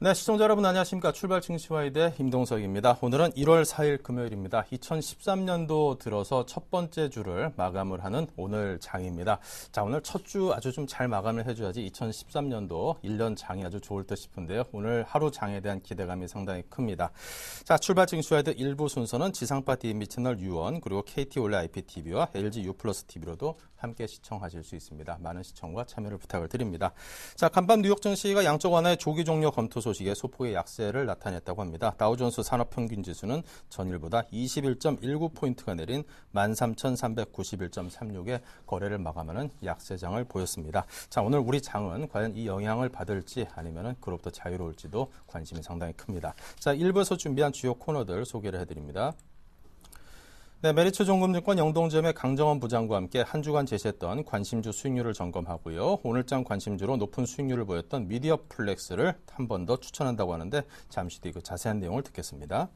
네, 시청자 여러분 안녕하십니까. 출발 칭시와이대 임동석입니다. 오늘은 1월 4일 금요일입니다. 2013년도 들어서 첫 번째 주를 마감을 하는 오늘 장입니다. 자, 오늘 첫 주 아주 좀 잘 마감을 해줘야지 2013년도 1년 장이 아주 좋을 듯 싶은데요. 오늘 하루 장에 대한 기대감이 상당히 큽니다. 자, 출발 칭시와이대 1부 순서는 지상파 DMB 채널 U1 그리고 KT 올레 IPTV와 LG U 플러스 TV로도 함께 시청하실 수 있습니다. 많은 시청과 참여를 부탁을 드립니다. 자, 간밤 뉴욕 증시가 양적 완화의 조기 종료 검토 소식에 소폭의 약세를 나타냈다고 합니다. 다우존스 산업평균지수는 전일보다 21.19포인트가 내린 13,391.36에 거래를 마감하는 약세장을 보였습니다. 자, 오늘 우리 장은 과연 이 영향을 받을지 아니면 그로부터 자유로울지도 관심이 상당히 큽니다. 자, 1부에서 준비한 주요 코너들 소개를 해드립니다. 네, 메리츠 종금증권 영동점의 강정원 부장과 함께 한 주간 제시했던 관심주 수익률을 점검하고요. 오늘장 관심주로 높은 수익률을 보였던 미디어 플렉스를 한 번 더 추천한다고 하는데 잠시 뒤 그 자세한 내용을 듣겠습니다.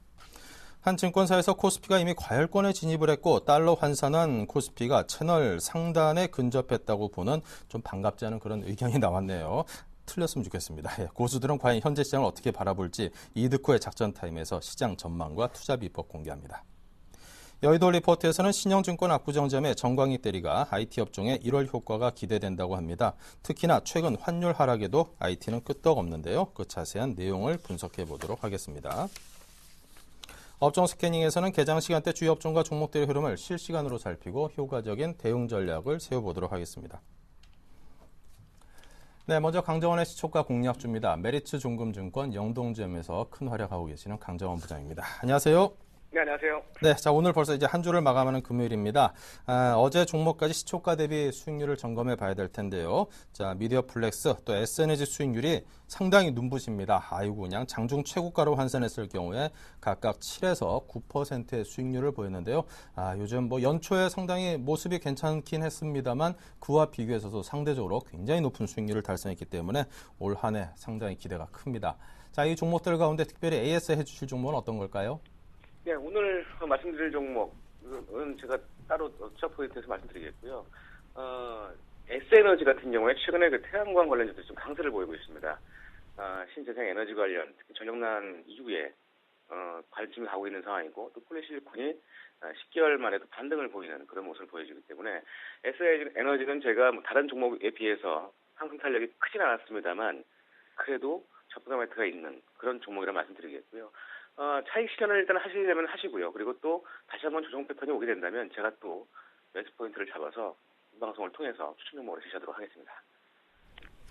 한 증권사에서 코스피가 이미 과열권에 진입을 했고 달러 환산한 코스피가 채널 상단에 근접했다고 보는 좀 반갑지 않은 그런 의견이 나왔네요. 틀렸으면 좋겠습니다. 고수들은 과연 현재 시장을 어떻게 바라볼지 이득 후의 작전 타임에서 시장 전망과 투자 비법 공개합니다. 여의도 리포트에서는 신영증권 압구정점의 정광희 대리가 IT 업종의 1월 효과가 기대된다고 합니다. 특히나 최근 환율 하락에도 IT는 끄떡없는데요. 그 자세한 내용을 분석해 보도록 하겠습니다. 업종 스캐닝에서는 개장 시간대 주요 업종과 종목들의 흐름을 실시간으로 살피고 효과적인 대응 전략을 세워보도록 하겠습니다. 네, 먼저 강정원의 시초가 공략주입니다. 메리츠 종금증권 영동점에서 큰 활약하고 계시는 강정원 부장입니다. 안녕하세요. 네, 안녕하세요. 네, 자, 오늘 벌써 이제 한 주를 마감하는 금요일입니다. 어제 종목까지 시초가 대비 수익률을 점검해 봐야 될 텐데요. 자, 미디어 플렉스 또 SNG 수익률이 상당히 눈부십니다. 아이고, 그냥 장중 최고가로 환산했을 경우에 각각 7에서 9%의 수익률을 보였는데요. 요즘 뭐 연초에 상당히 모습이 괜찮긴 했습니다만 그와 비교해서도 상대적으로 굉장히 높은 수익률을 달성했기 때문에 올 한 해 상당히 기대가 큽니다. 자, 이 종목들 가운데 특별히 AS 해주실 종목은 어떤 걸까요? 네, 오늘 말씀드릴 종목은 제가 따로 투자 포인트에서 말씀드리겠고요. S에너지 같은 경우에 최근에 그 태양광 관련주도 좀 강세를 보이고 있습니다. 신재생 에너지 관련, 특히 전력난 이후에 관심이 가고 있는 상황이고, 또 폴리실리콘이 10개월 만에도 반등을 보이는 그런 모습을 보여주기 때문에 S에너지는 제가 뭐 다른 종목에 비해서 상승 탄력이 크진 않았습니다만 그래도 접근 매트가 있는 그런 종목이라 말씀드리겠고요. 차익 실현을 일단 하시려면 하시고요. 그리고 또 다시 한번 조정 패턴이 오게 된다면 제가 또 매수 포인트를 잡아서 이 방송을 통해서 추천 종목으로 제시하도록 하겠습니다.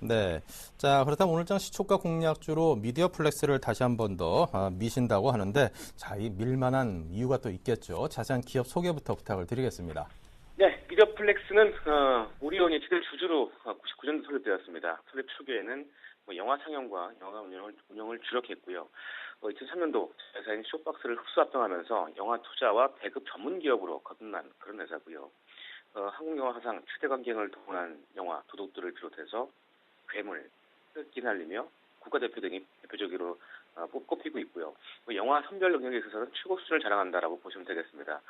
네. 자, 그렇다면 오늘장 시초가 공략주로 미디어 플렉스를 다시 한 번 더 미신다고 하는데, 자, 이 밀만한 이유가 또 있겠죠. 자세한 기업 소개부터 부탁을 드리겠습니다. 네, 미디어 플렉스는 오리온이 최대 주주로 99년도 설립되었습니다. 설립 초기에는 영화 상영과 영화 운영을 주력했고요. 2003년도 회사인 쇼박스를 흡수 합병하면서 영화 투자와 배급 전문 기업으로 거듭난 그런 회사고요. 한국 영화 사상 최대 관객을 동원한 영화 도둑들을 비롯해서 괴물, 흑기 날리며 국가대표 등이 대표적으로 꼽히고 있고요. 영화 선별 능력에 있어서는 최고 수준을 자랑한다라고 보시면 되겠습니다.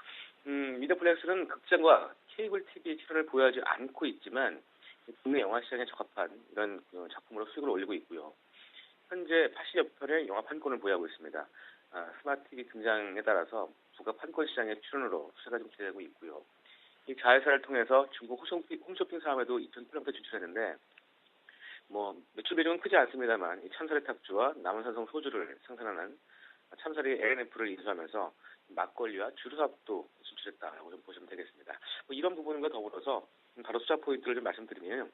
미디어플렉스는 극장과 케이블 TV 출연을 보유하지 않고 있지만 국내 영화 시장에 적합한 이런 작품으로 수익을 올리고 있고요. 현재 80여 편의 영화 판권을 보유하고 있습니다. 스마트 TV 등장에 따라서 부가 판권 시장의 출연으로 수혜가 좀 기대되고 있고요. 이 자회사를 통해서 중국 홈쇼핑 사업에도 2,800대 진출했는데 매출 비중은 크지 않습니다만 이 참사리 탁주와 남원산성 소주를 생산하는 참사리 ANF를 인수하면서 막걸리와 주류 사업도 진출했다라고 좀 보시면 되겠습니다. 이런 부분과 더불어서 바로 투자 포인트를 좀 말씀드리면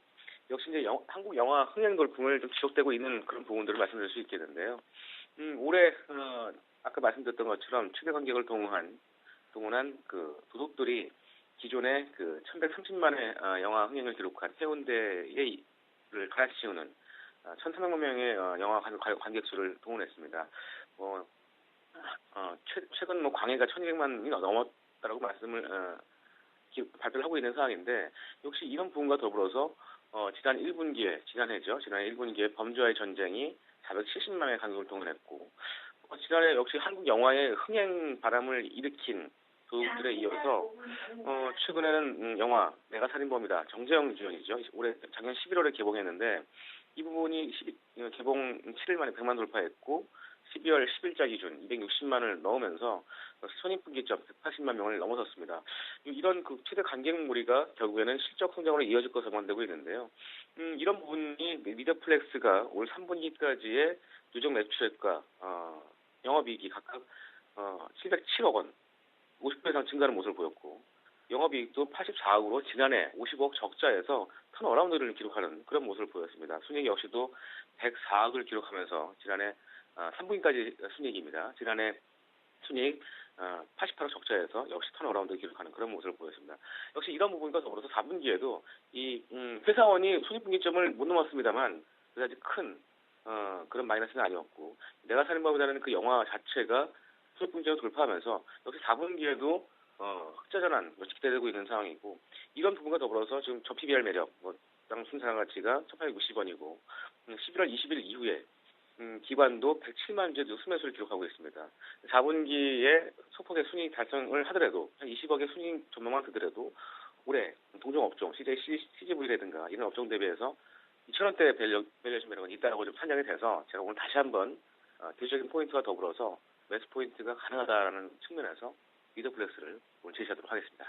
역시 이제 한국 영화 흥행 돌풍을 좀 지속되고 있는 그런 부분들을 말씀드릴 수 있겠는데요. 올해 아까 말씀드렸던 것처럼 최대 관객을 동원한 그 도둑들이 기존에 그 1,130만의 영화 흥행을 기록한 해운대를 갈아치우는 1,300만 명의 영화 관객 수를 동원했습니다. 최근 광해가 1,200만이 넘었다라고 발표를 하고 있는 상황인데 역시 이런 부분과 더불어서 지난 1분기에 범죄와의 전쟁이 470만의 관객을 동원했고 지난해 역시 한국 영화의 흥행 바람을 일으킨 도둑들에 이어서 최근에는 영화 내가 살인범이다 정재영 주연이죠. 작년 11월에 개봉했는데 이 부분이 개봉 7일 만에 100만 돌파했고 12월 10일자 기준 260만을 넘으면서 손익분기점 180만 명을 넘어섰습니다. 이런 그 최대 관객 무리가 결국에는 실적 성장으로 이어질 것으로 전망되고 있는데요. 이런 부분이 미디어플렉스가 올 3분기까지의 누적 매출액과 영업이익이 각각 707억 원, 50배 이상 증가하는 모습을 보였고 영업이익도 84억으로 지난해 50억 적자에서 턴어라운드를 기록하는 그런 모습을 보였습니다. 순이익 역시도 104억을 기록하면서 지난해 3분기까지 순이익입니다. 지난해 순이익 88억 적자에서 역시 턴어라운드를 기록하는 그런 모습을 보였습니다. 역시 이런 부분과 더불어서 4분기에도 이 회사원이 손익분기점을 못 넘었습니다만 그다지 큰 그런 마이너스는 아니었고 내가 사는 법이라는 그 영화 자체가 손익분기점을 돌파하면서 역시 4분기에도 흑자 전환 기대되고 있는 상황이고 이런 부분과 더불어서 지금 저 PBR 매력 땅 순상 가치가 1,860원이고 11월 20일 이후에 기관도 107만 주의 수매수를 기록하고 있습니다. 4분기에 소폭의 순이익 달성을 하더라도 한 20억의 순이익 전망만 되더라도 올해 동종 업종 CGV라든가 이런 업종 대비해서 2,000원대 밸류에이션 매력은 있다라고 좀 판정이 돼서 제가 오늘 다시 한번 대표적인 포인트와 더불어서 매수 포인트가 가능하다라는 측면에서 미디어플렉스를 오늘 제시하도록 하겠습니다.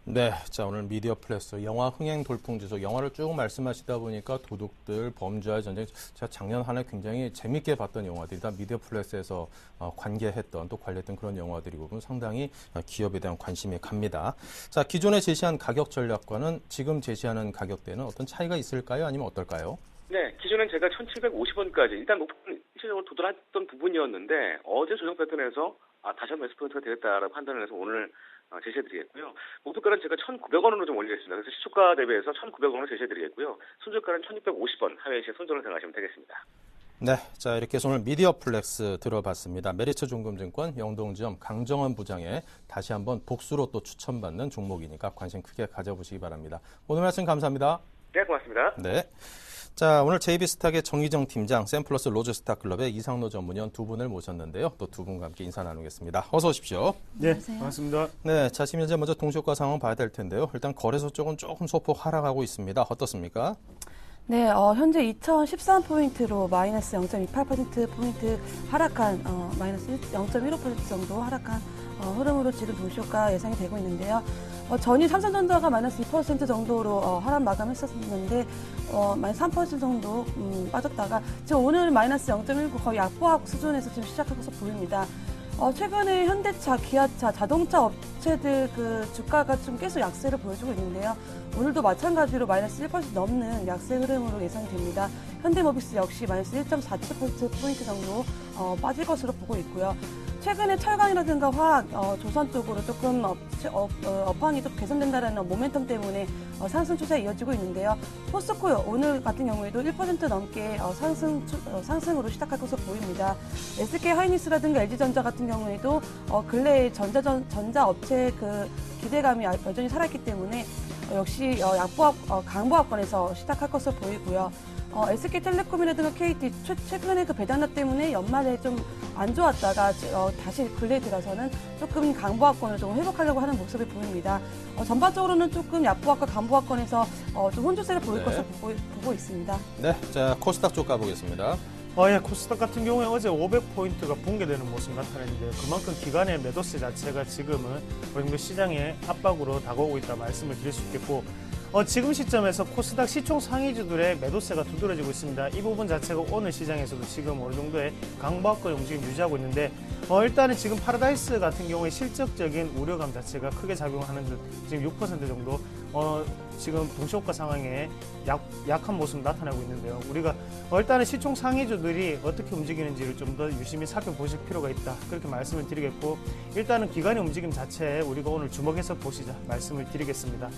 네, 자 오늘 미디어플렉스 영화 흥행 돌풍지수 영화를 쭉 말씀하시다 보니까 도둑들, 범죄와의 전쟁 제가 작년 한 해 굉장히 재밌게 봤던 영화들이 다 미디어플렉스에서 관계했던 또 관련했던 그런 영화들이고 상당히 기업에 대한 관심이 갑니다. 자 기존에 제시한 가격 전략과는 지금 제시하는 가격대는 어떤 차이가 있을까요? 아니면 어떨까요? 네, 기존엔 제가 1,750원까지 일단 높은 실적으로 도달했던 부분이었는데 어제 조정 패턴에서 다시 한번 매수 포인트가 되겠다라고 판단을 해서 오늘 제시해드리겠고요. 목표가는 제가 1,900원으로 좀 올리겠습니다. 그래서 시초가 대비해서 1,900원으로 제시해드리겠고요. 손절가는 1,650원 하회에 손절을 생각하시면 되겠습니다. 네, 자 이렇게 해서 오늘 미디어플렉스 들어봤습니다. 메리츠 종금증권 영동지점 강정원 부장의 다시 한번 복수로 또 추천받는 종목이니까 관심 크게 가져보시기 바랍니다. 오늘 말씀 감사합니다. 네, 고맙습니다. 네. 자, 오늘 JB스탁의 정희정 팀장, 샘플러스 로즈스탁클럽의 이상로 전문위원 두 분을 모셨는데요. 또 두 분과 함께 인사 나누겠습니다. 어서 오십시오. 네, 반갑습니다. 네, 자, 지금 현재 먼저 동시효과 상황 봐야 될 텐데요. 일단 거래소 쪽은 조금 소폭 하락하고 있습니다. 어떻습니까? 네, 현재 2013포인트로 마이너스 0.28%포인트 하락한, 마이너스 0.15% 정도 하락한 흐름으로 지금 동시효과 예상이 되고 있는데요. 전일 삼성전자가 마이너스 2% 정도로 하락 마감했었는데 마이너스 3% 정도 빠졌다가 지금 오늘 마이너스 0.19 거의 약보합 수준에서 지금 시작하고서 보입니다. 최근에 현대차, 기아차, 자동차 업체들 그 주가가 좀 계속 약세를 보여주고 있는데요. 오늘도 마찬가지로 마이너스 1% 넘는 약세 흐름으로 예상이 됩니다. 현대모비스 역시 마이너스 1.47%포인트 정도 빠질 것으로 보고 있고요. 최근에 철강이라든가 화학, 조선 쪽으로 조금 업황이 좀 개선된다는 모멘텀 때문에 상승 추세가 이어지고 있는데요. 포스코 오늘 같은 경우에도 1% 넘게 상승으로 시작할 것으로 보입니다. SK하이닉스라든가 LG전자 같은 경우에도 근래에 전자업체 그 기대감이 여전히 살아있기 때문에 역시 강보합권에서 시작할 것으로 보이고요. SK텔레콤이라든가 KT 최근에 그 배당납 때문에 연말에 좀 안 좋았다가 다시 근래에 들어서는 조금 강보합권을 좀 회복하려고 하는 모습을 보입니다. 전반적으로는 조금 약보합과 강보합권에서 좀 혼조세를 보일 것으로 보고 있습니다. 네, 자 코스닥 쪽 가보겠습니다. 예, 코스닥 같은 경우에 어제 500포인트가 붕괴되는 모습 나타냈는데 그만큼 기관의 매도세 자체가 지금은 어느 정도 시장의 압박으로 다가오고 있다 말씀을 드릴 수 있겠고 지금 시점에서 코스닥 시총 상위주들의 매도세가 두드러지고 있습니다. 이 부분 자체가 오늘 시장에서도 지금 어느 정도의 강보합권의 움직임 유지하고 있는데 일단은 지금 파라다이스 같은 경우에 실적적인 우려감 자체가 크게 작용하는 듯 지금 6% 정도 지금 동시효과 상황에 약한 모습 나타나고 있는데요. 우리가 일단은 시총 상위주들이 어떻게 움직이는지를 좀 더 유심히 살펴보실 필요가 있다. 그렇게 말씀을 드리겠고 일단은 기관의 움직임 자체에 우리가 오늘 주목해서 보시자 말씀을 드리겠습니다.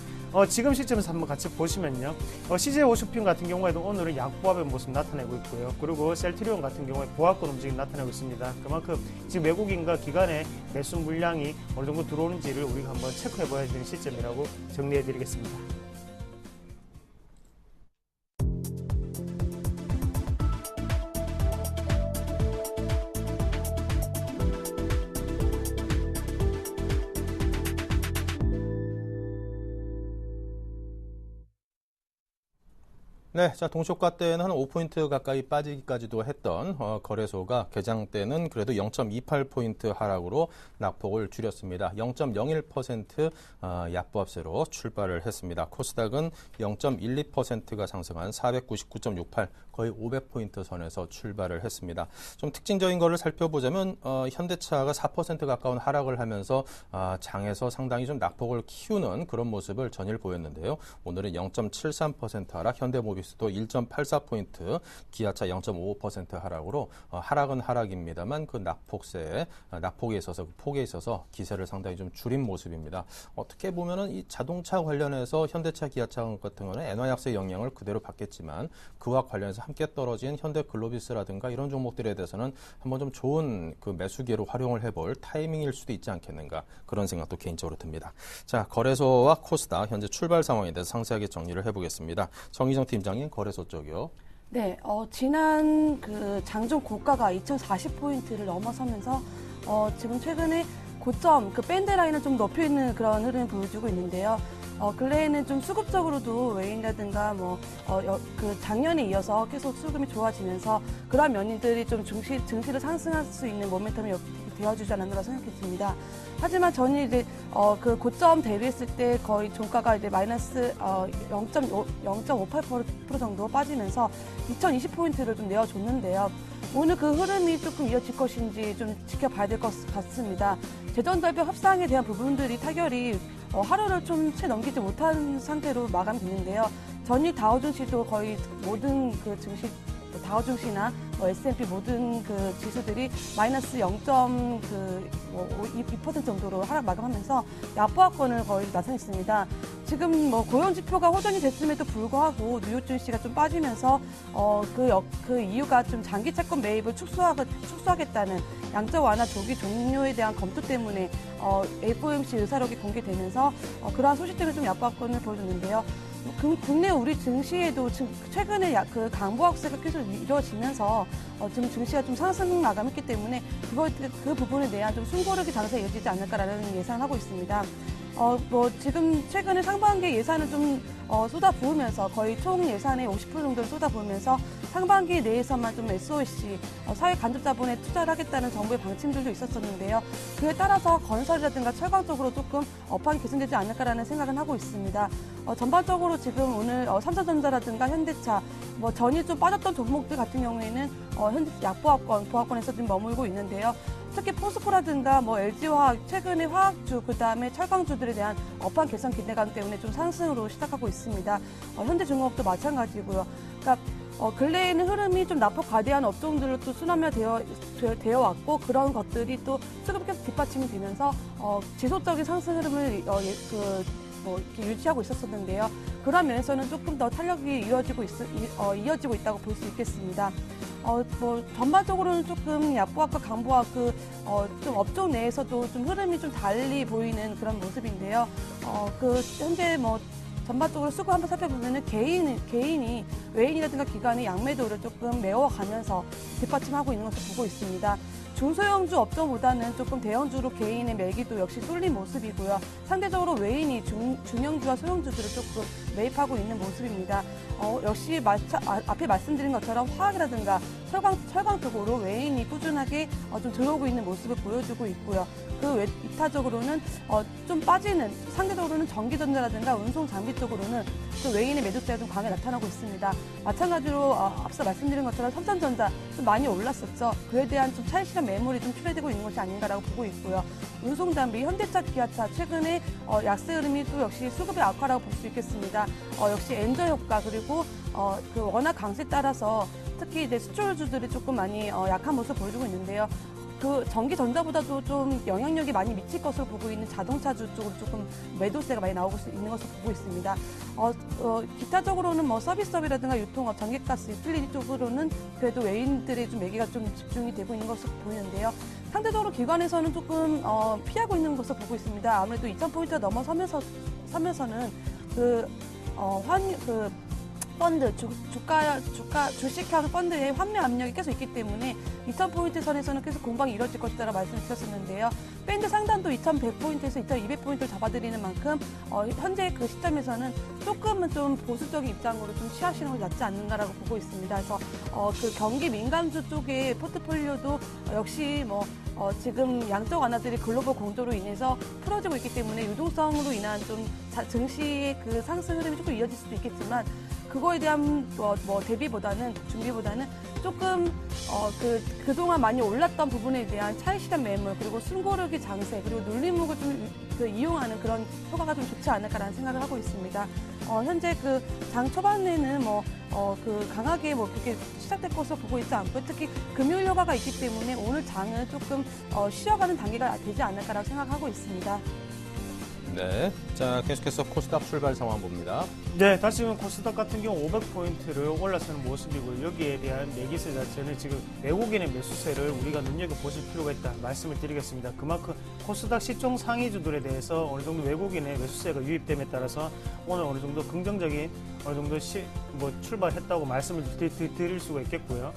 지금 시점에서 한번 같이 보시면요. CJ 호쇼핑 같은 경우에도 오늘은 약보합의 모습 나타내고 있고요. 그리고 셀트리온 같은 경우에 보합권 움직임 나타내고 있습니다. 그만큼 지금 외국인과 기관의 매수 물량이 어느 정도 들어오는지를 우리가 한번 체크해봐야 되는 시점이라고 정리해드리겠습니다. 네, 자 동시효과 때는 한 5포인트 가까이 빠지기까지도 했던 거래소가 개장 때는 그래도 0.28포인트 하락으로 낙폭을 줄였습니다. 0.01% 약보합세로 출발을 했습니다. 코스닥은 0.12%가 상승한 499.68, 거의 500포인트 선에서 출발을 했습니다. 좀 특징적인 거를 살펴보자면 현대차가 4% 가까운 하락을 하면서 장에서 상당히 좀 낙폭을 키우는 그런 모습을 전일 보였는데요. 오늘은 0.73% 하락, 현대모비스도 1.84포인트, 기아차 0.55% 하락으로 하락은 하락입니다만 그 낙폭에 있어서 그 폭에 있어서 기세를 상당히 좀 줄인 모습입니다. 어떻게 보면은 이 자동차 관련해서 현대차, 기아차 같은 거는 엔화 약세 영향을 그대로 받겠지만 그와 관련해서 함께 떨어진 현대글로비스라든가 이런 종목들에 대해서는 한번 좀 좋은 그 매수기로 활용을 해볼 타이밍일 수도 있지 않겠는가 그런 생각도 개인적으로 듭니다. 자, 거래소와 코스닥 현재 출발 상황에 대해서 상세하게 정리를 해보겠습니다. 정희정 팀장님, 거래소 쪽이요. 네, 지난 그 장중 고가가 2040포인트를 넘어서면서 지금 최근에 고점, 그 밴드 라인을 좀 높여 있는 그런 흐름을 보여주고 있는데요. 근래에는 좀 수급적으로도 외인이라든가 그 작년에 이어서 계속 수급이 좋아지면서 그러한 면들이 좀 증시를 상승할 수 있는 모멘텀이 되어주지 않았나 생각했습니다. 하지만 저는 이제 그 고점 대비했을 때 거의 종가가 이제 마이너스 0.58% 정도 빠지면서 2020포인트를 좀 내어줬는데요. 오늘 그 흐름이 조금 이어질 것인지 좀 지켜봐야 될 것 같습니다. 재정절벽 협상에 대한 부분들이 타결이 하루를 좀 채 넘기지 못한 상태로 마감됐는데요. 전일 다우증시도 거의 모든 그 증시 다우증시나 S&P 모든 그 지수들이 마이너스 0.2% 정도로 하락 마감하면서 야보합권을 거의 나타냈습니다. 지금 고용 지표가 호전이 됐음에도 불구하고 뉴욕 증시가 좀 빠지면서 그 이유가 좀 장기 채권 매입을 축소하겠다는 양적 완화 조기 종료에 대한 검토 때문에 FOMC 의사록이 공개되면서 그러한 소식 때문에 좀 야보합권을 보여줬는데요. 국내 우리 증시에도 최근에 그 강보 확세가 계속 이루어지면서 지금 증시가 좀 상승 마감했기 때문에 그 부분에 대한 좀 숨고르기 장세가 이어지지 않을까라는 예상을 하고 있습니다. 지금 최근에 상반기 예산을 좀 쏟아부으면서 거의 총 예산의 50% 정도를 쏟아부으면서 상반기 내에서만 좀 SOC, 사회 간접 자본에 투자를 하겠다는 정부의 방침들도 있었었는데요. 그에 따라서 건설이라든가 철강 쪽으로 조금 업황이 개선되지 않을까라는 생각은 하고 있습니다. 전반적으로 지금 오늘 삼성전자라든가 현대차, 전이 좀 빠졌던 종목들 같은 경우에는 현재 보합권에서 지금 머물고 있는데요. 특히 포스코라든가 LG화학, 최근에 화학주, 그다음에 철강주들에 대한 업황 개선 기대감 때문에 좀 상승으로 시작하고 있습니다. 현대중공업도 마찬가지고요. 그러니까 근래에는 흐름이 좀 낙폭 과대한 업종들로 또 순환되어 왔고 그런 것들이 또 수급 계속 뒷받침이 되면서 지속적인 상승 흐름을 이렇게 유지하고 있었었는데요. 그런 면에서는 조금 더 탄력이 이어지고 있다고 볼 수 있겠습니다. 전반적으로는 조금 약보합과 강보합 좀 업종 내에서도 좀 흐름이 좀 달리 보이는 그런 모습인데요. 현재 전반적으로 수급 한번 살펴보면은 개인이 외인이라든가 기관이 양매도를 조금 메워가면서 뒷받침하고 있는 것을 보고 있습니다. 중소형주 업종보다는 조금 대형주로 개인의 매기도 역시 쏠린 모습이고요. 상대적으로 외인이 중형주와 소형주들을 조금 매입하고 있는 모습입니다. 역시 앞에 말씀드린 것처럼 화학이라든가 철강 쪽으로 외인이 꾸준하게 좀 들어오고 있는 모습을 보여주고 있고요. 그 이타적으로는 좀 빠지는, 상대적으로는 전기전자라든가 운송 장비 쪽으로는 또 외인의 매도세가 좀 강하게 나타나고 있습니다. 마찬가지로 앞서 말씀드린 것처럼 삼성전자 좀 많이 올랐었죠. 그에 대한 좀 차익실현 매물이 좀 출회되고 있는 것이 아닌가라고 보고 있고요. 운송 장비, 현대차, 기아차 최근에 약세 흐름이 또 역시 수급의 악화라고 볼 수 있겠습니다. 역시 엔저 효과 그리고 그 워낙 강세에 따라서 특히 이제 수출주들이 조금 많이 약한 모습을 보여주고 있는데요. 그 전기전자보다도 좀 영향력이 많이 미칠 것으로 보고 있는 자동차주 쪽으로 조금 매도세가 많이 나오고 있는 것으로 보고 있습니다. 기타적으로는 서비스업이라든가 유통업, 전기가스, 유틸리티 쪽으로는 그래도 외인들의 좀 매기가 좀 집중이 되고 있는 것으로 보이는데요. 상대적으로 기관에서는 조금 피하고 있는 것으로 보고 있습니다. 아무래도 2,000포인트가 넘어서면서는 펀드, 주식형 펀드의 환매 압력이 계속 있기 때문에 2,000포인트 선에서는 계속 공방이 이뤄질 것이라고 말씀을 드렸었는데요. 밴드 상단도 2,100포인트에서 2,200포인트를 잡아드리는 만큼 현재 그 시점에서는 조금은 좀 보수적인 입장으로 좀 취하시는 것이 낫지 않는가라고 보고 있습니다. 그래서 그 경기 민감주 쪽의 포트폴리오도 역시 지금 양적 완화들이 글로벌 공조로 인해서 풀어지고 있기 때문에 유동성으로 인한 좀 증시의 그 상승 흐름이 조금 이어질 수도 있겠지만 그거에 대한 대비보다는 준비보다는 조금 그동안 많이 올랐던 부분에 대한 차익 실현 매물 그리고 순고르기 장세 그리고 눌림목을 좀 그 이용하는 그런 효과가 좀 좋지 않을까라는 생각을 하고 있습니다. 현재 그 장 초반에는 강하게 그렇게 시작될 것으로 보고 있지 않고 특히 금요일 효과가 있기 때문에 오늘 장은 조금 쉬어가는 단계가 되지 않을까라고 생각하고 있습니다. 네. 자, 계속해서 코스닥 출발 상황 봅니다. 네, 다시금 코스닥 같은 경우 500포인트를 올라서는 모습이고 여기에 대한 매기세 자체는 지금 외국인의 매수세를 우리가 눈여겨보실 필요가 있다 말씀을 드리겠습니다. 그만큼 코스닥 시총 상위주들에 대해서 어느 정도 외국인의 매수세가 유입됨에 따라서 오늘 어느 정도 긍정적인 어느 정도 출발했다고 말씀을 드릴 수가 있겠고요.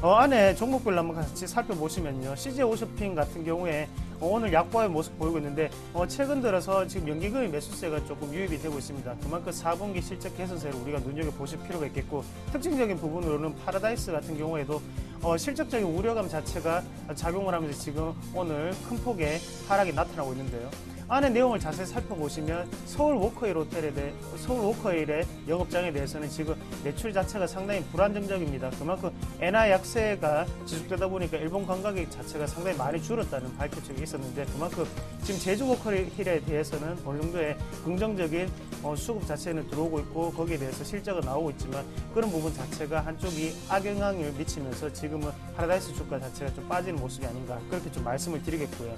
안에 종목별로 한번 같이 살펴보시면요. CJ 오쇼핑 같은 경우에 오늘 약보의 모습 보이고 있는데 최근 들어서 지금 연기금의 매수세가 조금 유입이 되고 있습니다. 그만큼 4분기 실적 개선세를 우리가 눈여겨보실 필요가 있겠고 특징적인 부분으로는 파라다이스 같은 경우에도 실적적인 우려감 자체가 작용을 하면서 지금 오늘 큰 폭의 하락이 나타나고 있는데요. 안에 내용을 자세히 살펴보시면 서울 워커힐의 영업장에 대해서는 지금 매출 자체가 상당히 불안정적입니다. 그만큼 엔화 약세가 지속되다 보니까 일본 관광객 자체가 상당히 많이 줄었다는 발표책이 있었는데 그만큼 지금 제주 워커힐에 대해서는 어느 정도의 긍정적인 수급 자체는 들어오고 있고 거기에 대해서 실적은 나오고 있지만 그런 부분 자체가 한쪽이 악영향을 미치면서 지금은 파라다이스 주가 자체가 좀 빠지는 모습이 아닌가 그렇게 좀 말씀을 드리겠고요.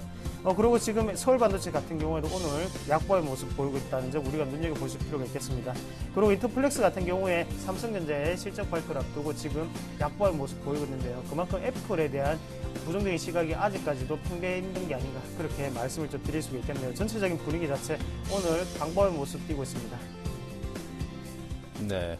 그리고 지금 서울 반도체 같은 경우에도 오늘 약보의 모습 보이고 있다는 점 우리가 눈여겨보실 필요가 있겠습니다. 그리고 인터플렉스 같은 경우에 삼성전자의 실적 발표를 앞두고 지금 약보의 모습 보이고 있는데요. 그만큼 애플에 대한 부정적인 시각이 아직까지도 팽배해 있는 게 아닌가 그렇게 말씀을 좀 드릴 수가 있겠네요. 전체적인 분위기 자체 오늘 강보의 모습 띄고 있습니다. 네.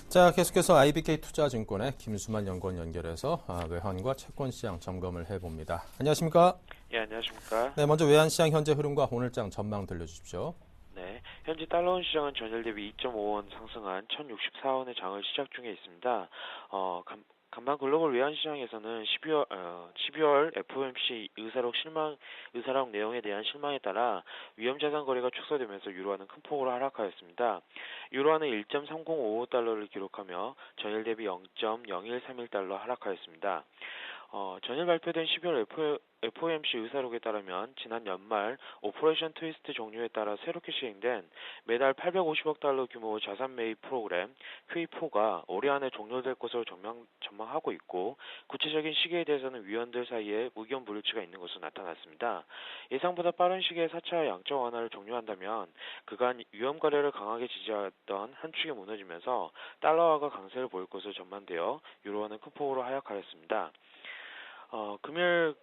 자, 계속해서 IBK 투자증권의 김수만 연구원 연결해서 외환과 채권 시장 점검을 해봅니다. 안녕하십니까? 예, 안녕하십니까? 네, 먼저 외환 시장 현재 흐름과 오늘장 전망 들려주십시오. 네, 현재 달러원 시장은 전일 대비 2.5원 상승한 1,064원의 장을 시작 중에 있습니다. 간판 글로벌 외환 시장에서는 12월 FOMC 의사록 내용에 대한 실망에 따라 위험자산 거래가 축소되면서 유로화는 큰 폭으로 하락하였습니다. 유로화는 1.3055달러를 기록하며 전일 대비 0.0131달러 하락하였습니다. 전일 발표된 12월 FOMC 의사록에 따르면 지난 연말 오퍼레이션 트위스트 종료에 따라 새롭게 시행된 매달 850억 달러 규모 자산 매입 프로그램 QE4가 올해 안에 종료될 것으로 전망하고 있고 구체적인 시기에 대해서는 위원들 사이에 의견 불일치가 있는 것으로 나타났습니다. 예상보다 빠른 시기에 4차 양적 완화를 종료한다면 그간 위험 거래를 강하게 지지하던 한 축이 무너지면서 달러화가 강세를 보일 것으로 전망되어 유로화는 큰 폭으로 하락하였습니다. 금일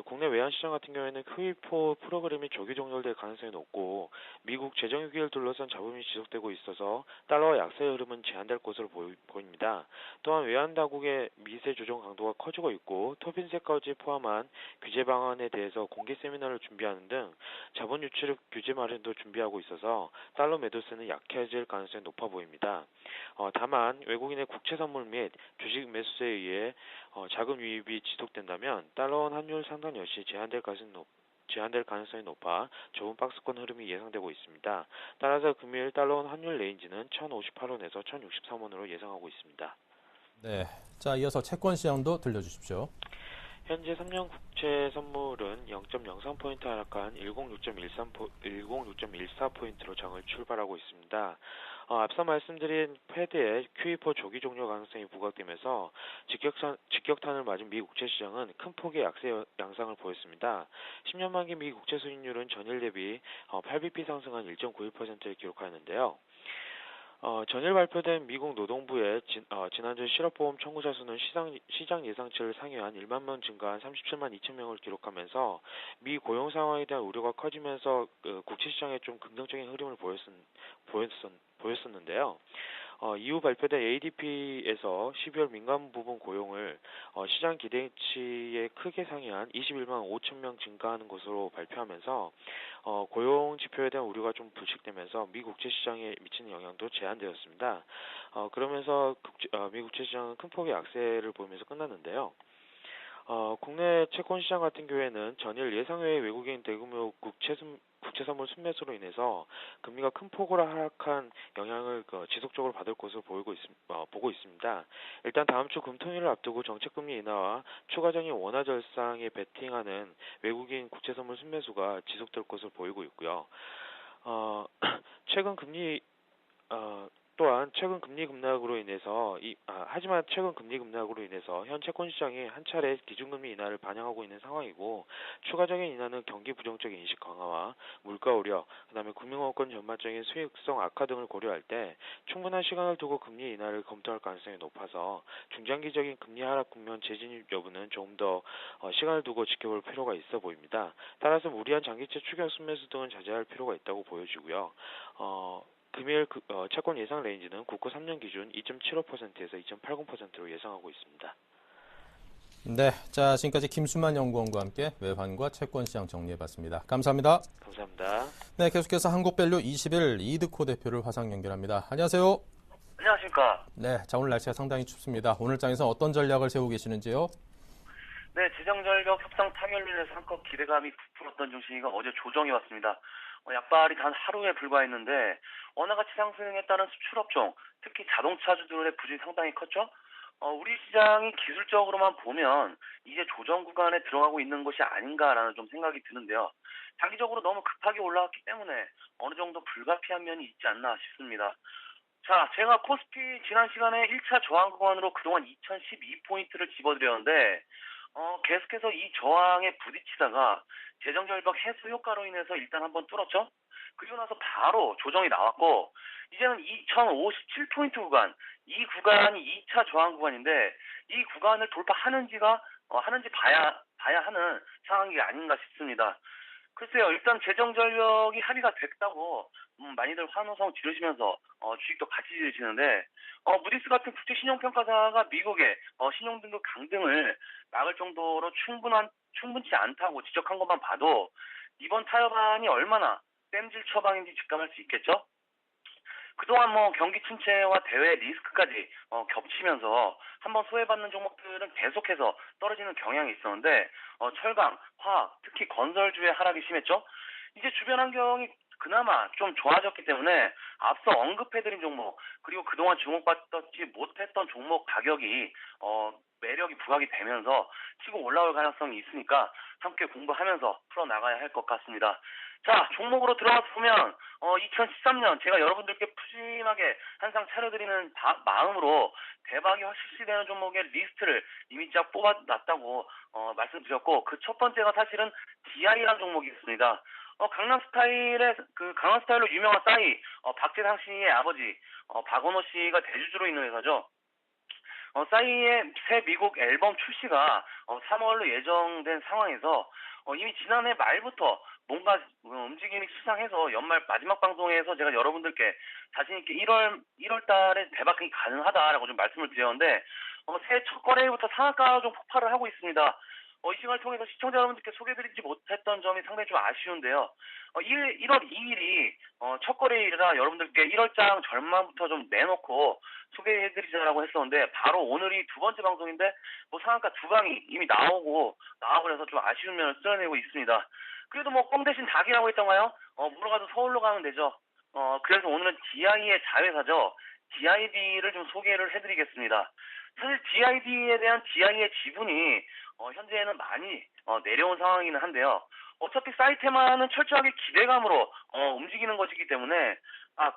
국내 외환시장 같은 경우에는 QE4 프로그램이 조기 종료될 가능성이 높고 미국 재정위기를 둘러싼 잡음이 지속되고 있어서 달러와 약세의 흐름은 제한될 것으로 보입니다. 또한 외환당국의 미세 조정 강도가 커지고 있고 토빈세까지 포함한 규제 방안에 대해서 공개 세미나를 준비하는 등 자본 유출 규제 마련도 준비하고 있어서 달러 매도세는 약해질 가능성이 높아 보입니다. 다만 외국인의 국채 선물 및 주식 매수세에 의해 자금 유입이 지속된다면 달러원 환율 상단 역시 제한될 가능성이 높아 좁은 박스권 흐름이 예상되고 있습니다. 따라서 금일 달러원 환율 레인지는 1,058원에서 1,063원으로 예상하고 있습니다. 네. 자, 이어서 채권 시장도 들려주십시오. 현재 3년 국채 선물은 0.03포인트 하락한 106.14포인트로 장을 출발하고 있습니다. 앞서 말씀드린 패드의 QE4 조기 종료 가능성이 부각되면서 직격탄을 맞은 미 국채 시장은 큰 폭의 약세 양상을 보였습니다. 10년 만기 미 국채 수익률은 전일 대비 8bp 상승한 1.91%를 기록하였는데요. 전일 발표된 미국 노동부의 지난주 실업보험 청구자 수는 시장 예상치를 상회한 1만 명 증가한 37만 2천 명을 기록하면서 미 고용 상황에 대한 우려가 커지면서 국채 시장에 좀 긍정적인 흐름을 보였었는데요. 이후 발표된 ADP에서 12월 민간 부분 고용을 시장 기대치에 크게 상회한 21만 5천 명 증가하는 것으로 발표하면서 고용 지표에 대한 우려가 좀 불식되면서 미 국채 시장에 미치는 영향도 제한되었습니다. 그러면서 미 국채 시장은 큰 폭의 약세를 보이면서 끝났는데요. 국내 채권 시장 같은 경우에는 전일 예상외의 외국인 대규모 국채 선물 순매수로 인해서 금리가 큰 폭으로 하락한 영향을 지속적으로 받을 것으로 보고 있습니다. 일단 다음 주 금토일을 앞두고 정책금리 인하와 추가적인 원화 절상에 베팅하는 외국인 국채 선물 순매수가 지속될 것으로 보이고 있고요. 또한 최근 금리 급락으로 인해서 하지만 최근 금리 급락으로 인해서 현 채권 시장이 한 차례 기준금리 인하를 반영하고 있는 상황이고 추가적인 인하는 경기 부정적 인식 강화와 물가 우려, 그다음에 금융업권 전반적인 수익성 악화 등을 고려할 때 충분한 시간을 두고 금리 인하를 검토할 가능성이 높아서 중장기적인 금리 하락 국면 재진입 여부는 조금 더 시간을 두고 지켜볼 필요가 있어 보입니다. 따라서 무리한 장기채 추격 순매수 등은 자제할 필요가 있다고 보여지고요. 금일 채권 예상 레인지는 국고 3년 기준 2.75%에서 2.80%로 예상하고 있습니다. 네, 자 지금까지 김수만 연구원과 함께 외환과 채권 시장 정리해봤습니다. 감사합니다. 감사합니다. 네, 계속해서 한국밸류 20일 이드코 대표를 화상 연결합니다. 안녕하세요. 안녕하십니까. 네, 자 오늘 날씨가 상당히 춥습니다. 오늘 장에서 어떤 전략을 세우고 계시는지요? 네, 재정전력 협상 타결로 인해서 한껏 기대감이 부풀었던 증시가 어제 조정이 왔습니다. 약발이 단 하루에 불과했는데 원화가치 상승에 따른 수출업종, 특히 자동차주들의 부진이 상당히 컸죠. 우리 시장이 기술적으로만 보면 이제 조정 구간에 들어가고 있는 것이 아닌가라는 좀 생각이 드는데요. 장기적으로 너무 급하게 올라왔기 때문에 어느 정도 불가피한 면이 있지 않나 싶습니다. 자, 제가 코스피 지난 시간에 1차 저항 구간으로 그동안 2012포인트를 집어드렸는데 계속해서 이 저항에 부딪히다가 재정절벽 해소 효과로 인해서 일단 한번 뚫었죠. 그리고 나서 바로 조정이 나왔고 이제는 2057포인트 구간, 이 구간이 2차 저항 구간인데 이 구간을 돌파하는지가 하는지 봐야 하는 상황이 아닌가 싶습니다. 글쎄요, 일단 재정전력이 합의가 됐다고 많이들 환호성 지르시면서 주식도 같이 지르시는데 무디스 같은 국제 신용평가사가 미국의 신용등급 강등을 막을 정도로 충분치 않다고 지적한 것만 봐도 이번 타협안이 얼마나 땜질 처방인지 직감할 수 있겠죠. 그동안 경기 침체와 대외 리스크까지 겹치면서 한번 소외받는 종목들은 계속해서 떨어지는 경향이 있었는데 철강, 화학, 특히 건설주의 하락이 심했죠. 이제 주변 환경이 그나마 좀 좋아졌기 때문에 앞서 언급해드린 종목 그리고 그동안 주목받지 못했던 종목 가격이 매력이 부각이 되면서 치고 올라올 가능성이 있으니까 함께 공부하면서 풀어나가야 할 것 같습니다. 자, 종목으로 들어가서 보면 2013년 제가 여러분들께 푸짐하게 항상 차려드리는 마음으로 대박이 확실시 되는 종목의 리스트를 이미 쫙 뽑아놨다고 말씀드렸고 그 첫 번째가 사실은 DI라는 종목이 있습니다. 강남스타일로 유명한 싸이 박재상 씨의 아버지 박원호 씨가 대주주로 있는 회사죠. 싸이의 새 미국 앨범 출시가 3월로 예정된 상황에서 이미 지난해 말부터 뭔가 움직임이 수상해서 연말 마지막 방송에서 제가 여러분들께 자신있게 1월 달에 대박이 가능하다라고 좀 말씀을 드렸는데 새해 첫 거래일부터 상한가가 좀 폭발을 하고 있습니다. 이 시간을 통해서 시청자 여러분들께 소개드리지 못했던 점이 상당히 좀 아쉬운데요. 1월 2일이 첫 거래일이라 여러분들께 1월장 절반부터 좀 내놓고 소개해드리자라고 했었는데 바로 오늘이 두 번째 방송인데 상한가 두 방이 이미 나오고 해서 좀 아쉬운 면을 쓸어내고 있습니다. 그래도 뻥 대신 닭이라고 했던가요? 물어가도 서울로 가면 되죠. 그래서 오늘은 DI의 자회사죠. DID를 좀 소개를 해드리겠습니다. 사실 DID에 대한 DI의 지분이 현재는 많이 내려온 상황이긴 한데요. 어차피 사이테마는 철저하게 기대감으로 움직이는 것이기 때문에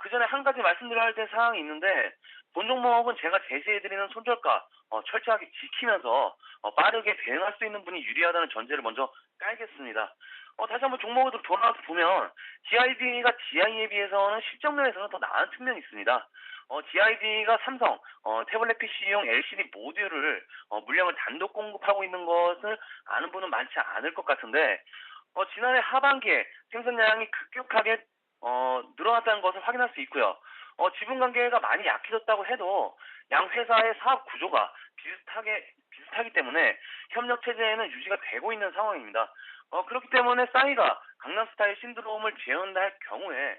그 전에 한 가지 말씀드려야 될 사항이 있는데 본 종목은 제가 제시해드리는 손절가 철저하게 지키면서 빠르게 대응할 수 있는 분이 유리하다는 전제를 먼저 깔겠습니다. 다시 한번 종목으로 돌아와서 보면 DID가 DI에 비해서는 실적 면에서는 더 나은 측면이 있습니다. DID가 삼성 태블릿 PC용 LCD 모듈을 물량을 단독 공급하고 있는 것을 아는 분은 많지 않을 것 같은데 지난해 하반기에 생산량이 급격하게 늘어났다는 것을 확인할 수 있고요. 지분 관계가 많이 약해졌다고 해도 양 회사의 사업 구조가 비슷하기 때문에 협력 체제에는 유지가 되고 있는 상황입니다. 그렇기 때문에 싸이가 강남스타일 신드롬을 재현할 경우에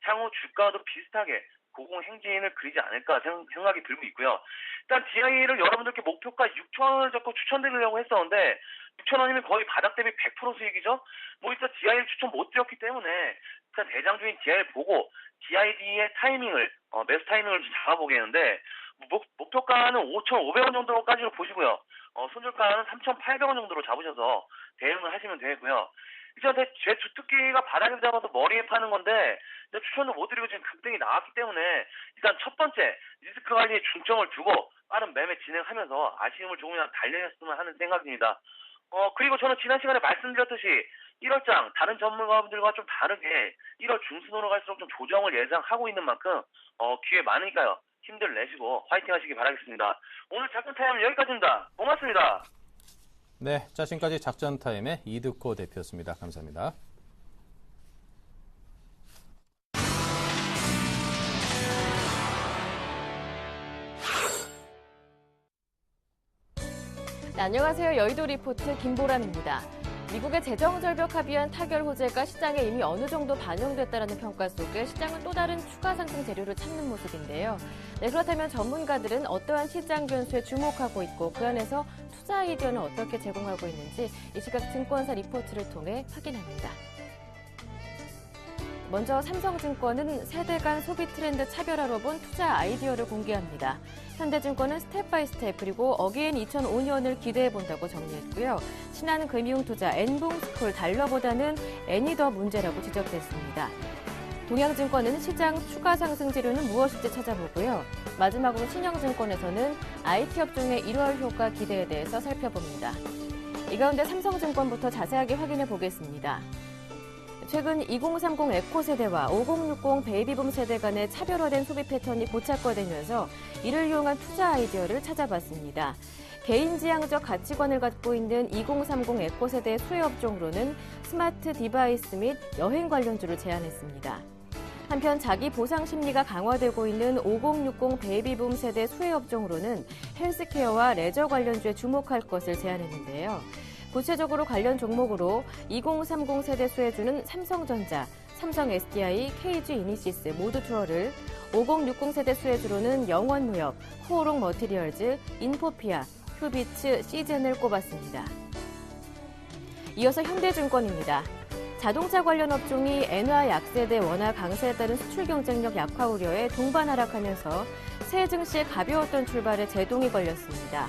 향후 주가도 비슷하게 고공행진을 그리지 않을까 생각이 들고 있고요. 일단 DI를 여러분들께 목표가 6,000원을 잡고 추천드리려고 했었는데 6,000원이면 거의 바닥 대비 100% 수익이죠. 일단 DI를 추천 못 드렸기 때문에 일단 대장주인 DI를 보고 DID의 타이밍을 매수 타이밍을 좀 잡아보겠는데 목표가는 5,500원 정도까지로 보시고요. 손절가는 3,800원 정도로 잡으셔서 대응을 하시면 되고요. 일단 제 주특기가 바닥에 잡아서 머리에 파는 건데 추천도 못 드리고 지금 급등이 나왔기 때문에 일단 첫 번째 리스크 관리에 중점을 두고 빠른 매매 진행하면서 아쉬움을 조금이라도 달래셨으면 하는 생각입니다. 그리고 저는 지난 시간에 말씀드렸듯이 1월장 다른 전문가분들과 좀 다르게 1월 중순으로 갈수록 좀 조정을 예상하고 있는 만큼 기회 많으니까요. 힘들 내시고 화이팅 하시기 바라겠습니다. 오늘 작전 타임은 여기까지입니다. 고맙습니다. 네, 자, 지금까지 작전 타임의 이득호 대표였습니다. 감사합니다. 네, 안녕하세요. 여의도 리포트 김보람입니다. 미국의 재정절벽 합의안 타결 호재가 시장에 이미 어느 정도 반영됐다는 평가 속에 시장은 또 다른 추가 상승 재료를 찾는 모습인데요. 네, 그렇다면 전문가들은 어떠한 시장 변수에 주목하고 있고 그 안에서 투자 아이디어는 어떻게 제공하고 있는지 이 시각 증권사 리포트를 통해 확인합니다. 먼저 삼성증권은 세대 간 소비 트렌드 차별화로 본 투자 아이디어를 공개합니다. 현대증권은 스텝 바이 스텝 그리고 어게인 2005년을 기대해본다고 정리했고요. 신한금융투자 N봉스쿨 달러보다는 N이 더 문제라고 지적됐습니다. 동양증권은 시장 추가 상승 재료는 무엇일지 찾아보고요. 마지막으로 신영증권에서는 IT 업종의 1월 효과 기대에 대해서 살펴봅니다. 이 가운데 삼성증권부터 자세하게 확인해 보겠습니다. 최근 2030 에코 세대와 5060 베이비붐 세대 간의 차별화된 소비 패턴이 고착화되면서 이를 이용한 투자 아이디어를 찾아봤습니다. 개인지향적 가치관을 갖고 있는 2030 에코 세대의 수혜 업종으로는 스마트 디바이스 및 여행 관련주를 제안했습니다. 한편 자기 보상 심리가 강화되고 있는 5060 베이비붐 세대 수혜 업종으로는 헬스케어와 레저 관련주에 주목할 것을 제안했는데요. 구체적으로 관련 종목으로 2030 세대 수혜주는 삼성전자, 삼성 SDI, KG 이니시스, 모두 투어를, 5060 세대 수혜주로는 영원무역, 코오롱 머티리얼즈, 인포피아, 휴비츠, 시즌을 꼽았습니다. 이어서 현대증권입니다. 자동차 관련 업종이 엔화 약세대 원화 강세에 따른 수출 경쟁력 약화 우려에 동반 하락하면서 새해 증시에 가벼웠던 출발에 제동이 걸렸습니다.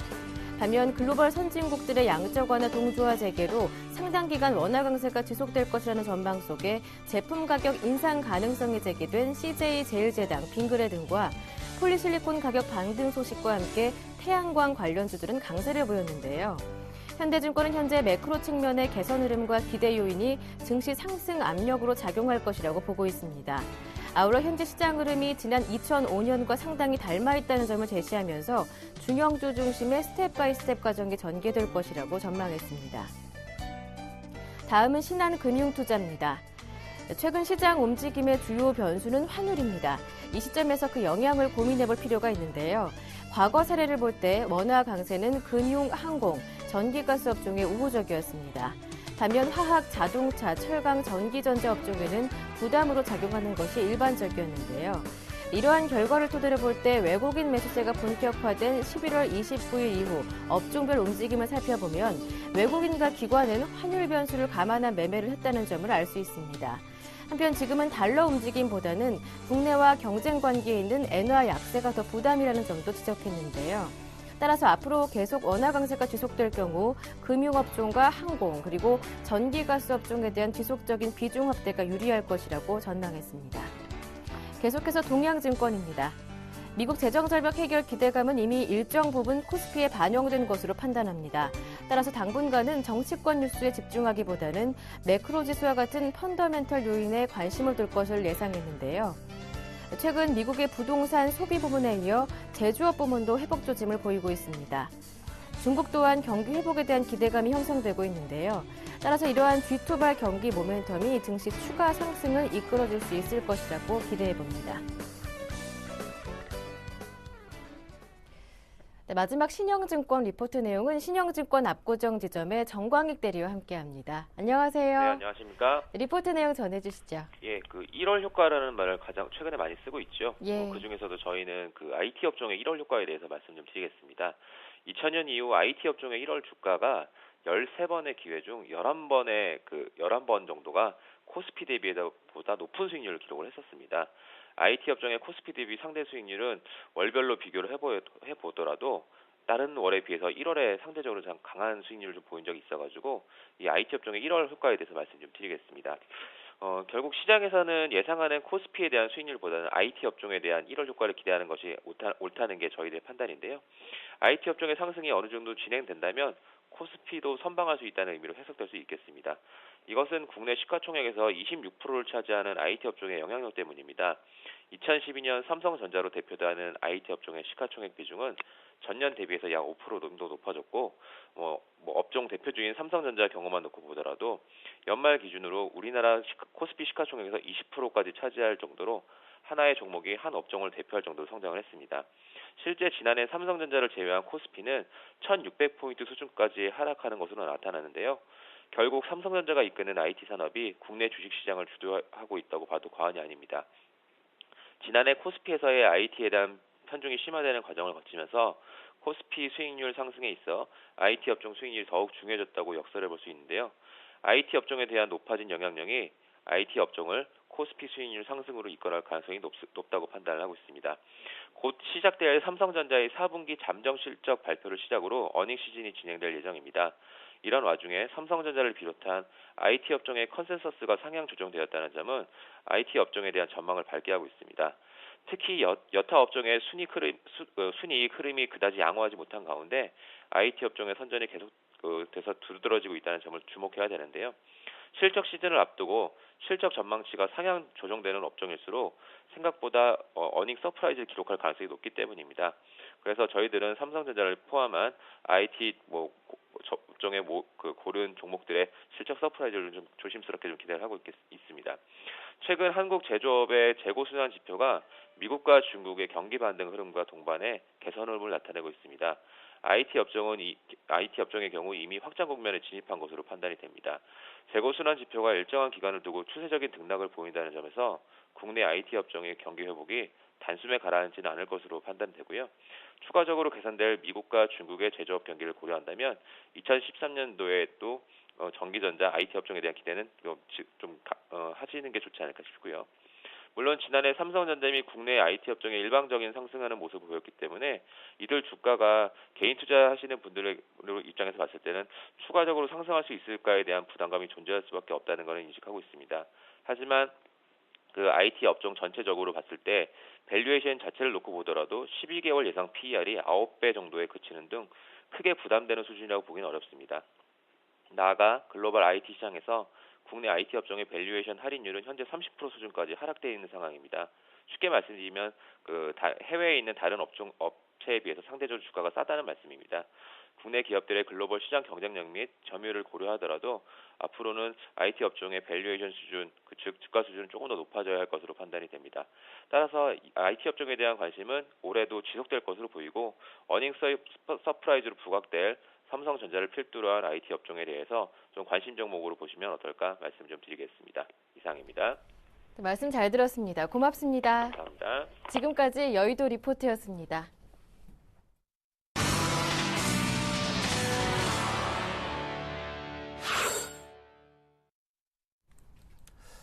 반면 글로벌 선진국들의 양적 완화 동조화 재개로 상당 기간 원화 강세가 지속될 것이라는 전망 속에 제품 가격 인상 가능성이 제기된 CJ 제일제당, 빙그레 등과 폴리실리콘 가격 반등 소식과 함께 태양광 관련주들은 강세를 보였는데요. 현대증권은 현재 매크로 측면의 개선 흐름과 기대 요인이 증시 상승 압력으로 작용할 것이라고 보고 있습니다. 아울러 현재 시장 흐름이 지난 2005년과 상당히 닮아 있다는 점을 제시하면서 중형주 중심의 스텝 바이 스텝 과정이 전개될 것이라고 전망했습니다. 다음은 신한금융투자입니다. 최근 시장 움직임의 주요 변수는 환율입니다. 이 시점에서 그 영향을 고민해볼 필요가 있는데요. 과거 사례를 볼 때 원화 강세는 금융, 항공, 전기가스 업종에 우호적이었습니다. 반면 화학, 자동차, 철강, 전기전자 업종에는 부담으로 작용하는 것이 일반적이었는데요. 이러한 결과를 토대로 볼 때 외국인 매수세가 본격화된 11월 29일 이후 업종별 움직임을 살펴보면 외국인과 기관은 환율 변수를 감안한 매매를 했다는 점을 알 수 있습니다. 한편 지금은 달러 움직임보다는 국내와 경쟁 관계에 있는 엔화 약세가 더 부담이라는 점도 지적했는데요. 따라서 앞으로 계속 원화 강세가 지속될 경우 금융업종과 항공 그리고 전기가스 업종에 대한 지속적인 비중 확대가 유리할 것이라고 전망했습니다. 계속해서 동양증권입니다. 미국 재정절벽 해결 기대감은 이미 일정 부분 코스피에 반영된 것으로 판단합니다. 따라서 당분간은 정치권 뉴스에 집중하기보다는 매크로 지수와 같은 펀더멘털 요인에 관심을 둘 것을 예상했는데요. 최근 미국의 부동산 소비 부문에 이어 제조업 부문도 회복 조짐을 보이고 있습니다. 중국 또한 경기 회복에 대한 기대감이 형성되고 있는데요. 따라서 이러한 뒤토발 경기 모멘텀이 증시 추가 상승을 이끌어줄 수 있을 것이라고 기대해 봅니다. 네, 마지막 신영증권 리포트 내용은 신영증권 압구정 지점의 정광익 대리와 함께합니다. 안녕하세요. 네, 안녕하십니까. 리포트 내용 전해주시죠. 예, 그 1월 효과라는 말을 가장 최근에 많이 쓰고 있죠. 예. 그 중에서도 저희는 그 IT 업종의 1월 효과에 대해서 말씀 좀 드리겠습니다. 2000년 이후 IT 업종의 1월 주가가 13번의 기회 중 11번 정도가 코스피 대비보다 높은 수익률을 기록을 했었습니다. IT 업종의 코스피 대비 상대 수익률은 월별로 비교를 해보더라도 다른 월에 비해서 1월에 상대적으로 좀 강한 수익률을 좀 보인 적이 있어가지고 이 IT 업종의 1월 효과에 대해서 말씀 좀 드리겠습니다. 결국 시장에서는 예상하는 코스피에 대한 수익률보다는 IT 업종에 대한 1월 효과를 기대하는 것이 옳다는 게 저희들의 판단인데요. IT 업종의 상승이 어느 정도 진행된다면 코스피도 선방할 수 있다는 의미로 해석될 수 있겠습니다. 이것은 국내 시가총액에서 26%를 차지하는 IT 업종의 영향력 때문입니다. 2012년 삼성전자로 대표되는 IT 업종의 시가총액 비중은 전년 대비해서 약 5% 정도 높아졌고, 업종 대표주인 삼성전자 경우만 놓고 보더라도 연말 기준으로 우리나라 코스피 시가총액에서 20%까지 차지할 정도로 하나의 종목이 한 업종을 대표할 정도로 성장을 했습니다. 실제 지난해 삼성전자를 제외한 코스피는 1600포인트 수준까지 하락하는 것으로 나타나는데요. 결국 삼성전자가 이끄는 IT 산업이 국내 주식시장을 주도하고 있다고 봐도 과언이 아닙니다. 지난해 코스피에서의 IT에 대한 편중이 심화되는 과정을 거치면서 코스피 수익률 상승에 있어 IT 업종 수익률이 더욱 중요해졌다고 역설해 볼 수 있는데요. IT 업종에 대한 높아진 영향력이 IT 업종을 코스피 수익률 상승으로 이끌어갈 가능성이 높다고 판단을 하고 있습니다. 곧 시작될 삼성전자의 4분기 잠정 실적 발표를 시작으로 어닝 시즌이 진행될 예정입니다. 이런 와중에 삼성전자를 비롯한 IT 업종의 컨센서스가 상향 조정되었다는 점은 IT 업종에 대한 전망을 밝게 하고 있습니다. 특히 여타 업종의 순이익 흐름이 그다지 양호하지 못한 가운데 IT 업종의 선전이 계속 돼서 두드러지고 있다는 점을 주목해야 되는데요. 실적 시즌을 앞두고 실적 전망치가 상향 조정되는 업종일수록 생각보다 어닝 서프라이즈를 기록할 가능성이 높기 때문입니다. 그래서 저희들은 삼성전자를 포함한 IT 업종의 고른 종목들의 실적 서프라이즈를 좀 조심스럽게 좀 기대를 하고 있습니다. 최근 한국 제조업의 재고 순환 지표가 미국과 중국의 경기 반등 흐름과 동반해 개선 흐름을 나타내고 있습니다. IT 업종의 경우 이미 확장 국면에 진입한 것으로 판단이 됩니다. 재고 순환 지표가 일정한 기간을 두고 추세적인 등락을 보인다는 점에서 국내 IT 업종의 경기 회복이 단숨에 가라앉지는 않을 것으로 판단되고요. 추가적으로 개선될 미국과 중국의 제조업 경기를 고려한다면 2013년도에 또 전기전자 IT 업종에 대한 기대는 좀 하시는 게 좋지 않을까 싶고요. 물론 지난해 삼성전자 및 국내 IT 업종의 일방적인 상승하는 모습을 보였기 때문에 이들 주가가 개인 투자하시는 분들의 입장에서 봤을 때는 추가적으로 상승할 수 있을까에 대한 부담감이 존재할 수밖에 없다는 것을 인식하고 있습니다. 하지만 그 IT 업종 전체적으로 봤을 때 밸류에이션 자체를 놓고 보더라도 12개월 예상 PER이 9배 정도에 그치는 등 크게 부담되는 수준이라고 보기는 어렵습니다. 나아가 글로벌 IT 시장에서 국내 IT 업종의 밸류에이션 할인율은 현재 30% 수준까지 하락되어 있는 상황입니다. 쉽게 말씀드리면 해외에 있는 다른 업체에 비해서 상대적으로 주가가 싸다는 말씀입니다. 국내 기업들의 글로벌 시장 경쟁력 및 점유율을 고려하더라도 앞으로는 IT 업종의 밸류에이션 수준, 즉 주가 수준은 조금 더 높아져야 할 것으로 판단이 됩니다. 따라서 IT 업종에 대한 관심은 올해도 지속될 것으로 보이고 어닝 서프라이즈로 부각될 삼성전자를 필두로 한 IT 업종에 대해서 좀 관심 종목으로 보시면 어떨까 말씀 좀 드리겠습니다. 이상입니다. 네, 말씀 잘 들었습니다. 고맙습니다. 감사합니다. 지금까지 여의도 리포트였습니다.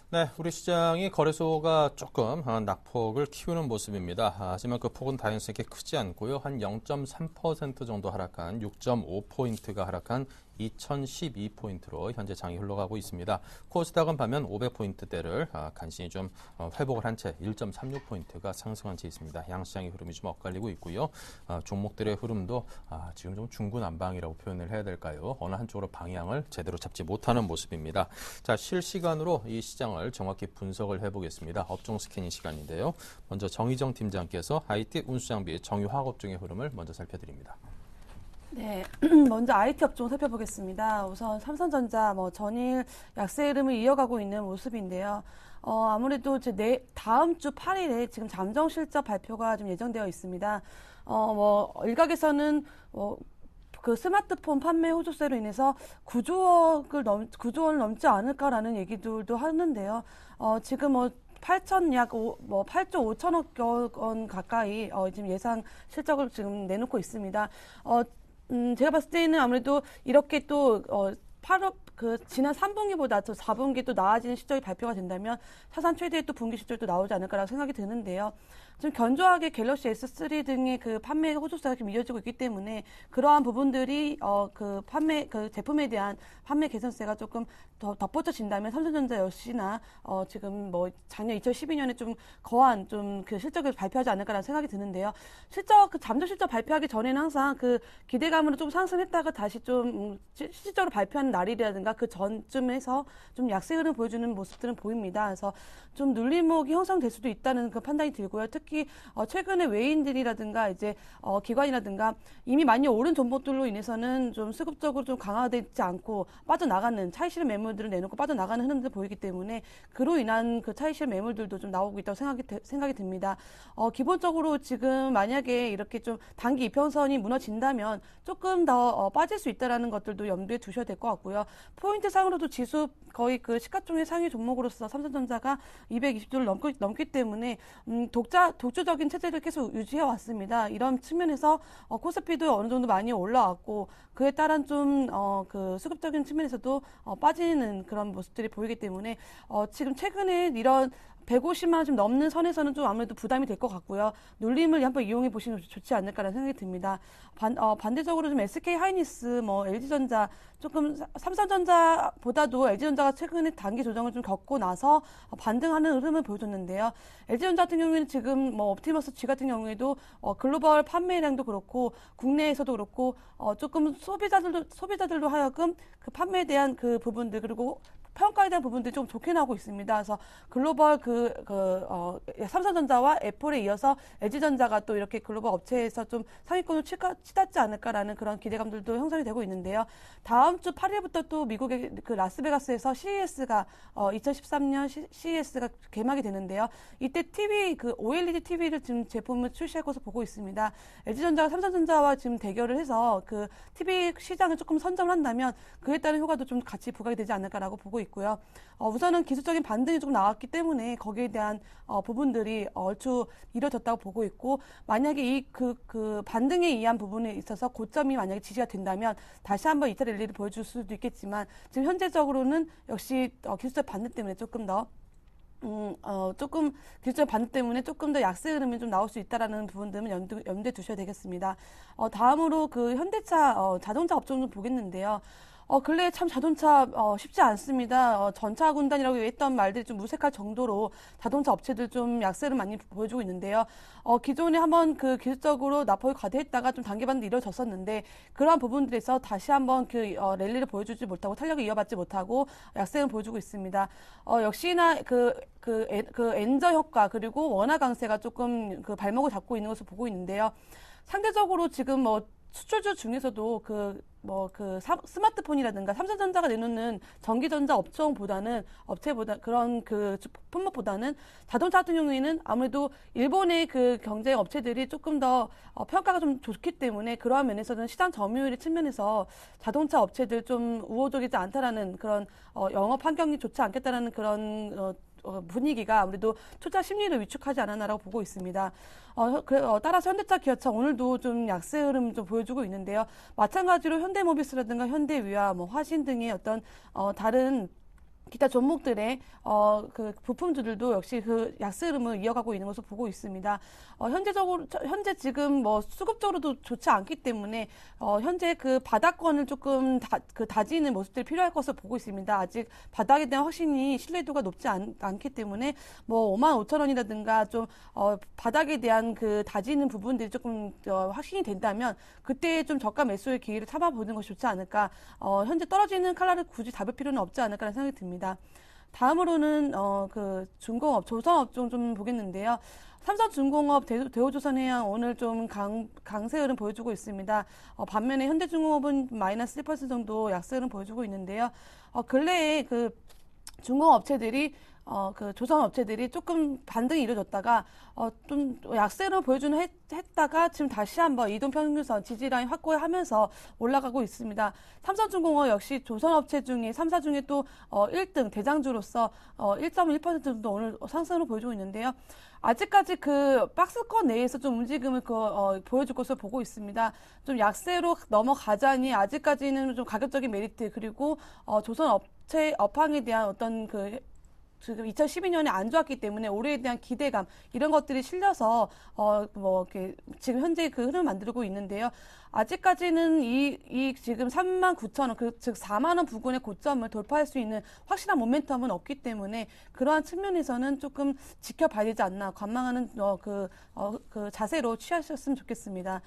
네, 우리 시장이 거래소가 조금 낙폭을 키우는 모습입니다. 하지만 그 폭은 다행스럽게 크지 않고요. 한 0.3% 정도 하락한 6.5포인트가 하락한 2012포인트로 현재 장이 흘러가고 있습니다. 코스닥은 반면 500포인트대를 간신히 좀 회복을 한 채 1.36포인트가 상승한 채 있습니다. 양시장의 흐름이 좀 엇갈리고 있고요. 종목들의 흐름도 지금 좀 중구난방이라고 표현을 해야 될까요? 어느 한쪽으로 방향을 제대로 잡지 못하는 모습입니다. 자, 실시간으로 이 시장을 정확히 분석을 해보겠습니다. 업종 스캐닝 시간인데요. 먼저 정희정 팀장께서 IT 운수장비 정유화학업종의 흐름을 먼저 살펴드립니다. 네, 먼저 IT 업종 살펴보겠습니다. 우선 삼성전자 전일 약세 흐름을 이어가고 있는 모습인데요. 아무래도 다음 주 8일에 지금 잠정 실적 발표가 좀 예정되어 있습니다. 일각에서는 그 스마트폰 판매 호조세로 인해서 9조 원을 넘지 않을까라는 얘기들도 하는데요. 지금 8조 5천억 원 가까이 지금 예상 실적을 지금 내놓고 있습니다. 제가 봤을 때는 아무래도 이렇게 또 8월 지난 3분기보다 또 4분기 또 나아지는 실적이 발표가 된다면 사상 최대의 또 분기 실적도 나오지 않을까라고 생각이 드는데요. 지금 견조하게 갤럭시 S3 등의 그 판매 호조세가 지금 이어지고 있기 때문에 그러한 부분들이 그 제품에 대한 판매 개선세가 조금 더 덧붙여진다면 삼성전자 역시나 지금 작년 2012년에 좀 거한 좀 그 실적을 발표하지 않을까라는 생각이 드는데요. 잠정 실적 발표하기 전에는 항상 그 기대감으로 좀 상승했다가 다시 좀 실질적으로 발표하는 날이라든가 그 전쯤에서 좀 약세 흐름 보여주는 모습들은 보입니다. 그래서 좀 눌림목이 형성될 수도 있다는 그 판단이 들고요. 특히 최근에 외인들이라든가 이제 기관이라든가 이미 많이 오른 종목들로 인해서는 좀 수급적으로 좀 강화되지 않고 빠져나가는 차익 실현 매물들을 내놓고 빠져나가는 흐름들 보이기 때문에 그로 인한 그 차익 실현 매물들도 좀 나오고 있다고 생각이 듭니다. 기본적으로 지금 만약에 이렇게 좀 단기 이평선이 무너진다면 조금 더 빠질 수 있다라는 것들도 염두에 두셔야 될 것 같고요. 포인트 상으로도 지수 거의 그 시가총액 상위 종목으로서 삼성전자가 220조를 넘기 때문에 독주적인 체제를 계속 유지해 왔습니다. 이런 측면에서 코스피도 어느 정도 많이 올라왔고 그에 따른 좀 그 수급적인 측면에서도 빠지는 그런 모습들이 보이기 때문에 지금 최근에 이런 150만 원 좀 넘는 선에서는 좀 아무래도 부담이 될 것 같고요. 눌림을 한번 이용해 보시면 좋지 않을까라는 생각이 듭니다. 반대적으로 좀 SK 하이닉스, LG전자 조금 삼성전자보다도 LG전자가 최근에 단기 조정을 좀 겪고 나서 반등하는 흐름을 보여줬는데요. LG전자 같은 경우에는 지금 옵티머스 G 같은 경우에도 글로벌 판매량도 그렇고 국내에서도 그렇고 조금 소비자들로 하여금 그 판매에 대한 그 부분들 그리고 평가에 대한 부분들이 좀 좋게 나오고 있습니다. 그래서 글로벌 삼성전자와 애플에 이어서 LG전자가 또 이렇게 글로벌 업체에서 좀 상위권을 치닫지 않을까라는 그런 기대감들도 형성이 되고 있는데요. 다음 주 8일부터 또 미국의 그 라스베가스에서 CES가 2013년 CES가 개막이 되는데요. 이때 OLED TV를 지금 제품을 출시할 것으로 보고 있습니다. LG전자가 삼성전자와 지금 대결을 해서 그 TV 시장을 조금 선점을 한다면 그에 따른 효과도 좀 같이 부각이 되지 않을까라고 보고 있고요. 우선은 기술적인 반등이 좀 나왔기 때문에 거기에 대한 부분들이 얼추 이뤄졌다고 보고 있고 만약에 그 반등에 의한 부분에 있어서 고점이 만약에 지지가 된다면 다시 한번 2차 랠리를 보여줄 수도 있겠지만 지금 현재적으로는 역시 기술적 반등 때문에 조금 더 조금 기술적 반등 때문에 조금 더 약세 흐름이 좀 나올 수 있다라는 부분들은 염두에 두셔야 되겠습니다. 다음으로 그 현대차 자동차 업종 좀 보겠는데요. 근래 참 자동차 쉽지 않습니다. 전차 군단이라고 했던 말들이 좀 무색할 정도로 자동차 업체들 좀 약세를 많이 보여주고 있는데요. 기존에 한번 그 기술적으로 낙폭이 과대했다가 좀 단계반도 이뤄졌었는데 그러한 부분들에서 다시 한번 그 랠리를 보여주지 못하고 탄력을 이어받지 못하고 약세를 보여주고 있습니다. 역시나 그 엔저 효과 그리고 원화 강세가 조금 그 발목을 잡고 있는 것을 보고 있는데요. 상대적으로 지금 수출주 중에서도 스마트폰이라든가 삼성전자가 내놓는 전기전자 업체보다 그런 그 품목보다는 자동차 같은 경우에는 아무래도 일본의 그 경제 업체들이 조금 더 평가가 좀 좋기 때문에 그러한 면에서는 시장 점유율의 측면에서 자동차 업체들 좀 우호적이지 않다라는 그런 영업 환경이 좋지 않겠다라는 그런 분위기가 아무래도 투자 심리를 위축하지 않았나라고 보고 있습니다. 따라서 현대차, 기아차 오늘도 좀 약세 흐름 좀 보여주고 있는데요. 마찬가지로 현대모비스라든가 현대위아, 화신 등의 어떤 다른 기타 종목들의 그 부품주들도 역시 그 약세 흐름을 이어가고 있는 것을 보고 있습니다. 현재 지금 수급적으로도 좋지 않기 때문에 현재 그 바닥권을 조금 다지는 모습들이 필요할 것으로 보고 있습니다. 아직 바닥에 대한 확신이 신뢰도가 높지 않기 때문에 55,000원이라든가 좀 바닥에 대한 그 다지는 부분들이 조금 확신이 된다면 그때 좀 저가 매수의 기회를 잡아보는 것이 좋지 않을까. 현재 떨어지는 칼날을 굳이 잡을 필요는 없지 않을까라는 생각이 듭니다. 다음으로는 그 중공업, 조선업종 좀 보겠는데요. 삼성중공업, 대우조선해양 오늘 좀 강세 흐름 보여주고 있습니다. 반면에 현대중공업은 마이너스 1% 정도 약세 흐름 보여주고 있는데요. 근래에 그 중공업체들이 그 조선 업체들이 조금 반등이 이루어졌다가 좀 약세로 보여주는 했다가 지금 다시 한번 이동평균선 지지라인 확고하면서 올라가고 있습니다. 삼성중공업 역시 조선 업체 중에 3사 중에 또 1등 대장주로서 1.1% 정도 오늘 상승을 보여주고 있는데요. 아직까지 그 박스권 내에서 좀 움직임을 보여줄 것으로 보고 있습니다. 좀 약세로 넘어가자니 아직까지는 좀 가격적인 메리트 그리고 조선 업체 업황에 대한 어떤 지금 2012년에 안 좋았기 때문에 올해에 대한 기대감 이런 것들이 실려서 이렇게 지금 현재 그 흐름을 만들고 있는데요. 아직까지는 이 지금 39,000원 즉 4만 원 부근의 고점을 돌파할 수 있는 확실한 모멘텀은 없기 때문에 그러한 측면에서는 조금 지켜봐야 되지 않나 관망하는 그 자세로 취하셨으면 좋겠습니다.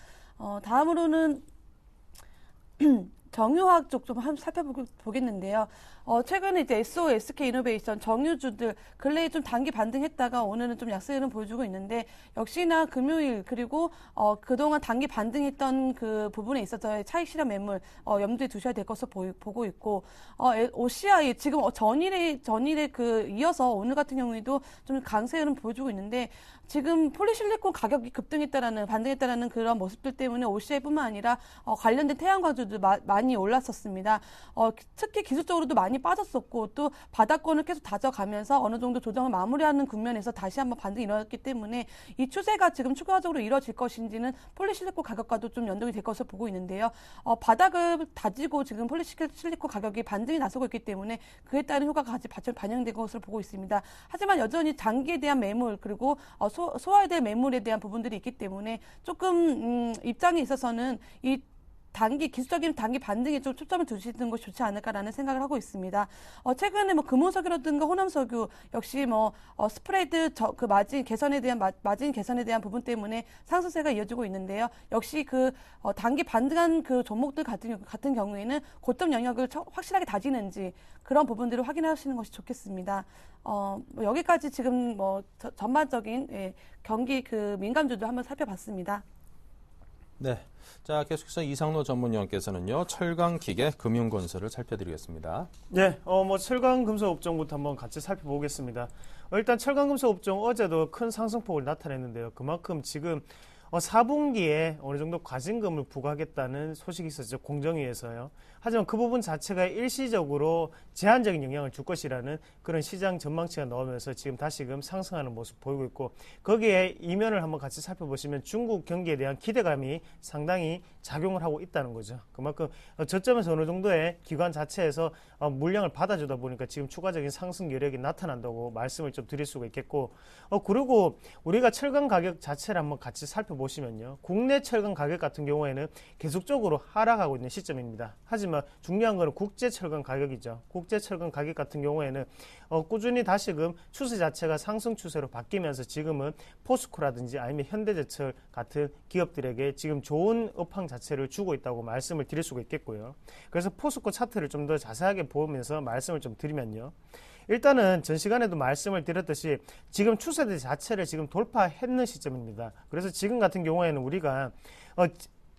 다음으로는 정유화학 쪽 좀 살펴보겠는데요. 최근에 이제 SO, SK이노베이션, 정유주들 근래에 좀 단기 반등했다가 오늘은 좀 약세 흐름 보여주고 있는데 역시나 금요일 그리고 그동안 단기 반등했던 그 부분에 있어서의 차익 실현 매물 염두에 두셔야 될 것으로 보고 있고 OCI 지금 전일에 이어서 오늘 같은 경우에도 좀 강세 흐름 보여주고 있는데 지금 폴리실리콘 가격이 반등했다라는 그런 모습들 때문에 OCI뿐만 아니라 관련된 태양광주도 많이 올랐었습니다. 특히 기술적으로도 많이 빠졌었고 또 바닥권을 계속 다져가면서 어느 정도 조정을 마무리하는 국면에서 다시 한번 반등이 일어났기 때문에 이 추세가 지금 추가적으로 이뤄질 것인지는 폴리실리콘 가격과도 좀 연동이 될 것으로 보고 있는데요. 바닥을 다지고 지금 폴리실리콘 가격이 반등이 나서고 있기 때문에 그에 따른 효과가 같이 반영된 것으로 보고 있습니다. 하지만 여전히 장기에 대한 매물 그리고 소화될 매물에 대한 부분들이 있기 때문에 조금 입장에 있어서는 이 기술적인 단기 반등에 좀 초점을 두시는 것이 좋지 않을까라는 생각을 하고 있습니다. 최근에 금호석유라든가 호남석유 역시 스프레드 그 마진 개선에 대한 부분 때문에 상승세가 이어지고 있는데요. 역시 그 단기 반등한 그 종목들 같은 경우에는 고점 영역을 확실하게 다지는지 그런 부분들을 확인하시는 것이 좋겠습니다. 여기까지 지금 전반적인 경기 그 민감주도 한번 살펴봤습니다. 네. 자, 계속해서 이상로 전문위원께서는요, 철강기계, 금융건설을 살펴드리겠습니다. 네, 철강금속 업종부터 한번 같이 살펴보겠습니다. 일단 철강금속 업종 어제도 큰 상승폭을 나타냈는데요. 그만큼 지금 4분기에 어느 정도 과징금을 부과하겠다는 소식이 있었죠. 공정위에서요. 하지만 그 부분 자체가 일시적으로 제한적인 영향을 줄 것이라는 그런 시장 전망치가 나오면서 지금 다시금 상승하는 모습 보이고 있고 거기에 이면을 한번 같이 살펴보시면 중국 경기에 대한 기대감이 상당히 작용을 하고 있다는 거죠. 그만큼 저점에서 어느 정도의 기관 자체에서 물량을 받아주다 보니까 지금 추가적인 상승 여력이 나타난다고 말씀을 좀 드릴 수가 있겠고 그리고 우리가 철강 가격 자체를 한번 같이 살펴보시면요. 국내 철강 가격 같은 경우에는 계속적으로 하락하고 있는 시점입니다. 하지만 중요한 것은 국제 철강 가격이죠. 국제 철강 가격 같은 경우에는 꾸준히 다시금 추세 자체가 상승 추세로 바뀌면서 지금은 포스코라든지 아니면 현대제철 같은 기업들에게 지금 좋은 업황 자체를 주고 있다고 말씀을 드릴 수가 있겠고요. 그래서 포스코 차트를 좀 더 자세하게 보면서 말씀을 좀 드리면요. 일단은 전 시간에도 말씀을 드렸듯이 지금 추세대 자체를 지금 돌파했는 시점입니다. 그래서 지금 같은 경우에는 우리가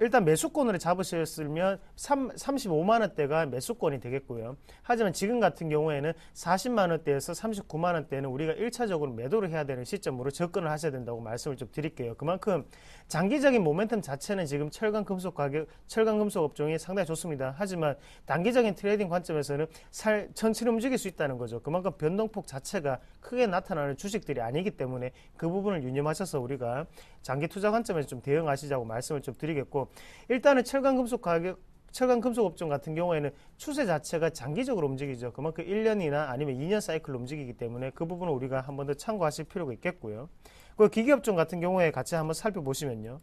일단 매수권으로 잡으셨으면 35만 원대가 매수권이 되겠고요. 하지만 지금 같은 경우에는 40만 원대에서 39만 원대는 우리가 1차적으로 매도를 해야 되는 시점으로 접근을 하셔야 된다고 말씀을 좀 드릴게요. 그만큼 장기적인 모멘텀 자체는 지금 철강 금속 업종이 상당히 좋습니다. 하지만 단기적인 트레이딩 관점에서는 천천히 움직일 수 있다는 거죠. 그만큼 변동폭 자체가 크게 나타나는 주식들이 아니기 때문에 그 부분을 유념하셔서 우리가 장기 투자 관점에서 좀 대응하시자고 말씀을 좀 드리겠고 일단은 철강 금속 업종 같은 경우에는 추세 자체가 장기적으로 움직이죠. 그만큼 1년이나 아니면 2년 사이클로 움직이기 때문에 그 부분을 우리가 한 번 더 참고하실 필요가 있겠고요. 그 기계업종 같은 경우에 같이 한번 살펴보시면요.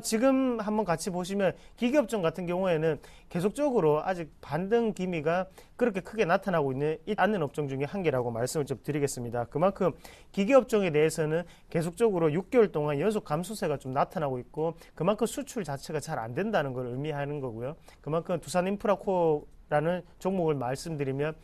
지금 한번 같이 보시면 기계업종 같은 경우에는 계속적으로 아직 반등 기미가 그렇게 크게 나타나고 있는 않는 업종 중에 한 개라고 말씀을 좀 드리겠습니다. 그만큼 기계업종에 대해서는 계속적으로 6개월 동안 연속 감소세가 좀 나타나고 있고 그만큼 수출 자체가 잘 안 된다는 걸 의미하는 거고요. 그만큼 두산인프라코라는 종목을 말씀드리면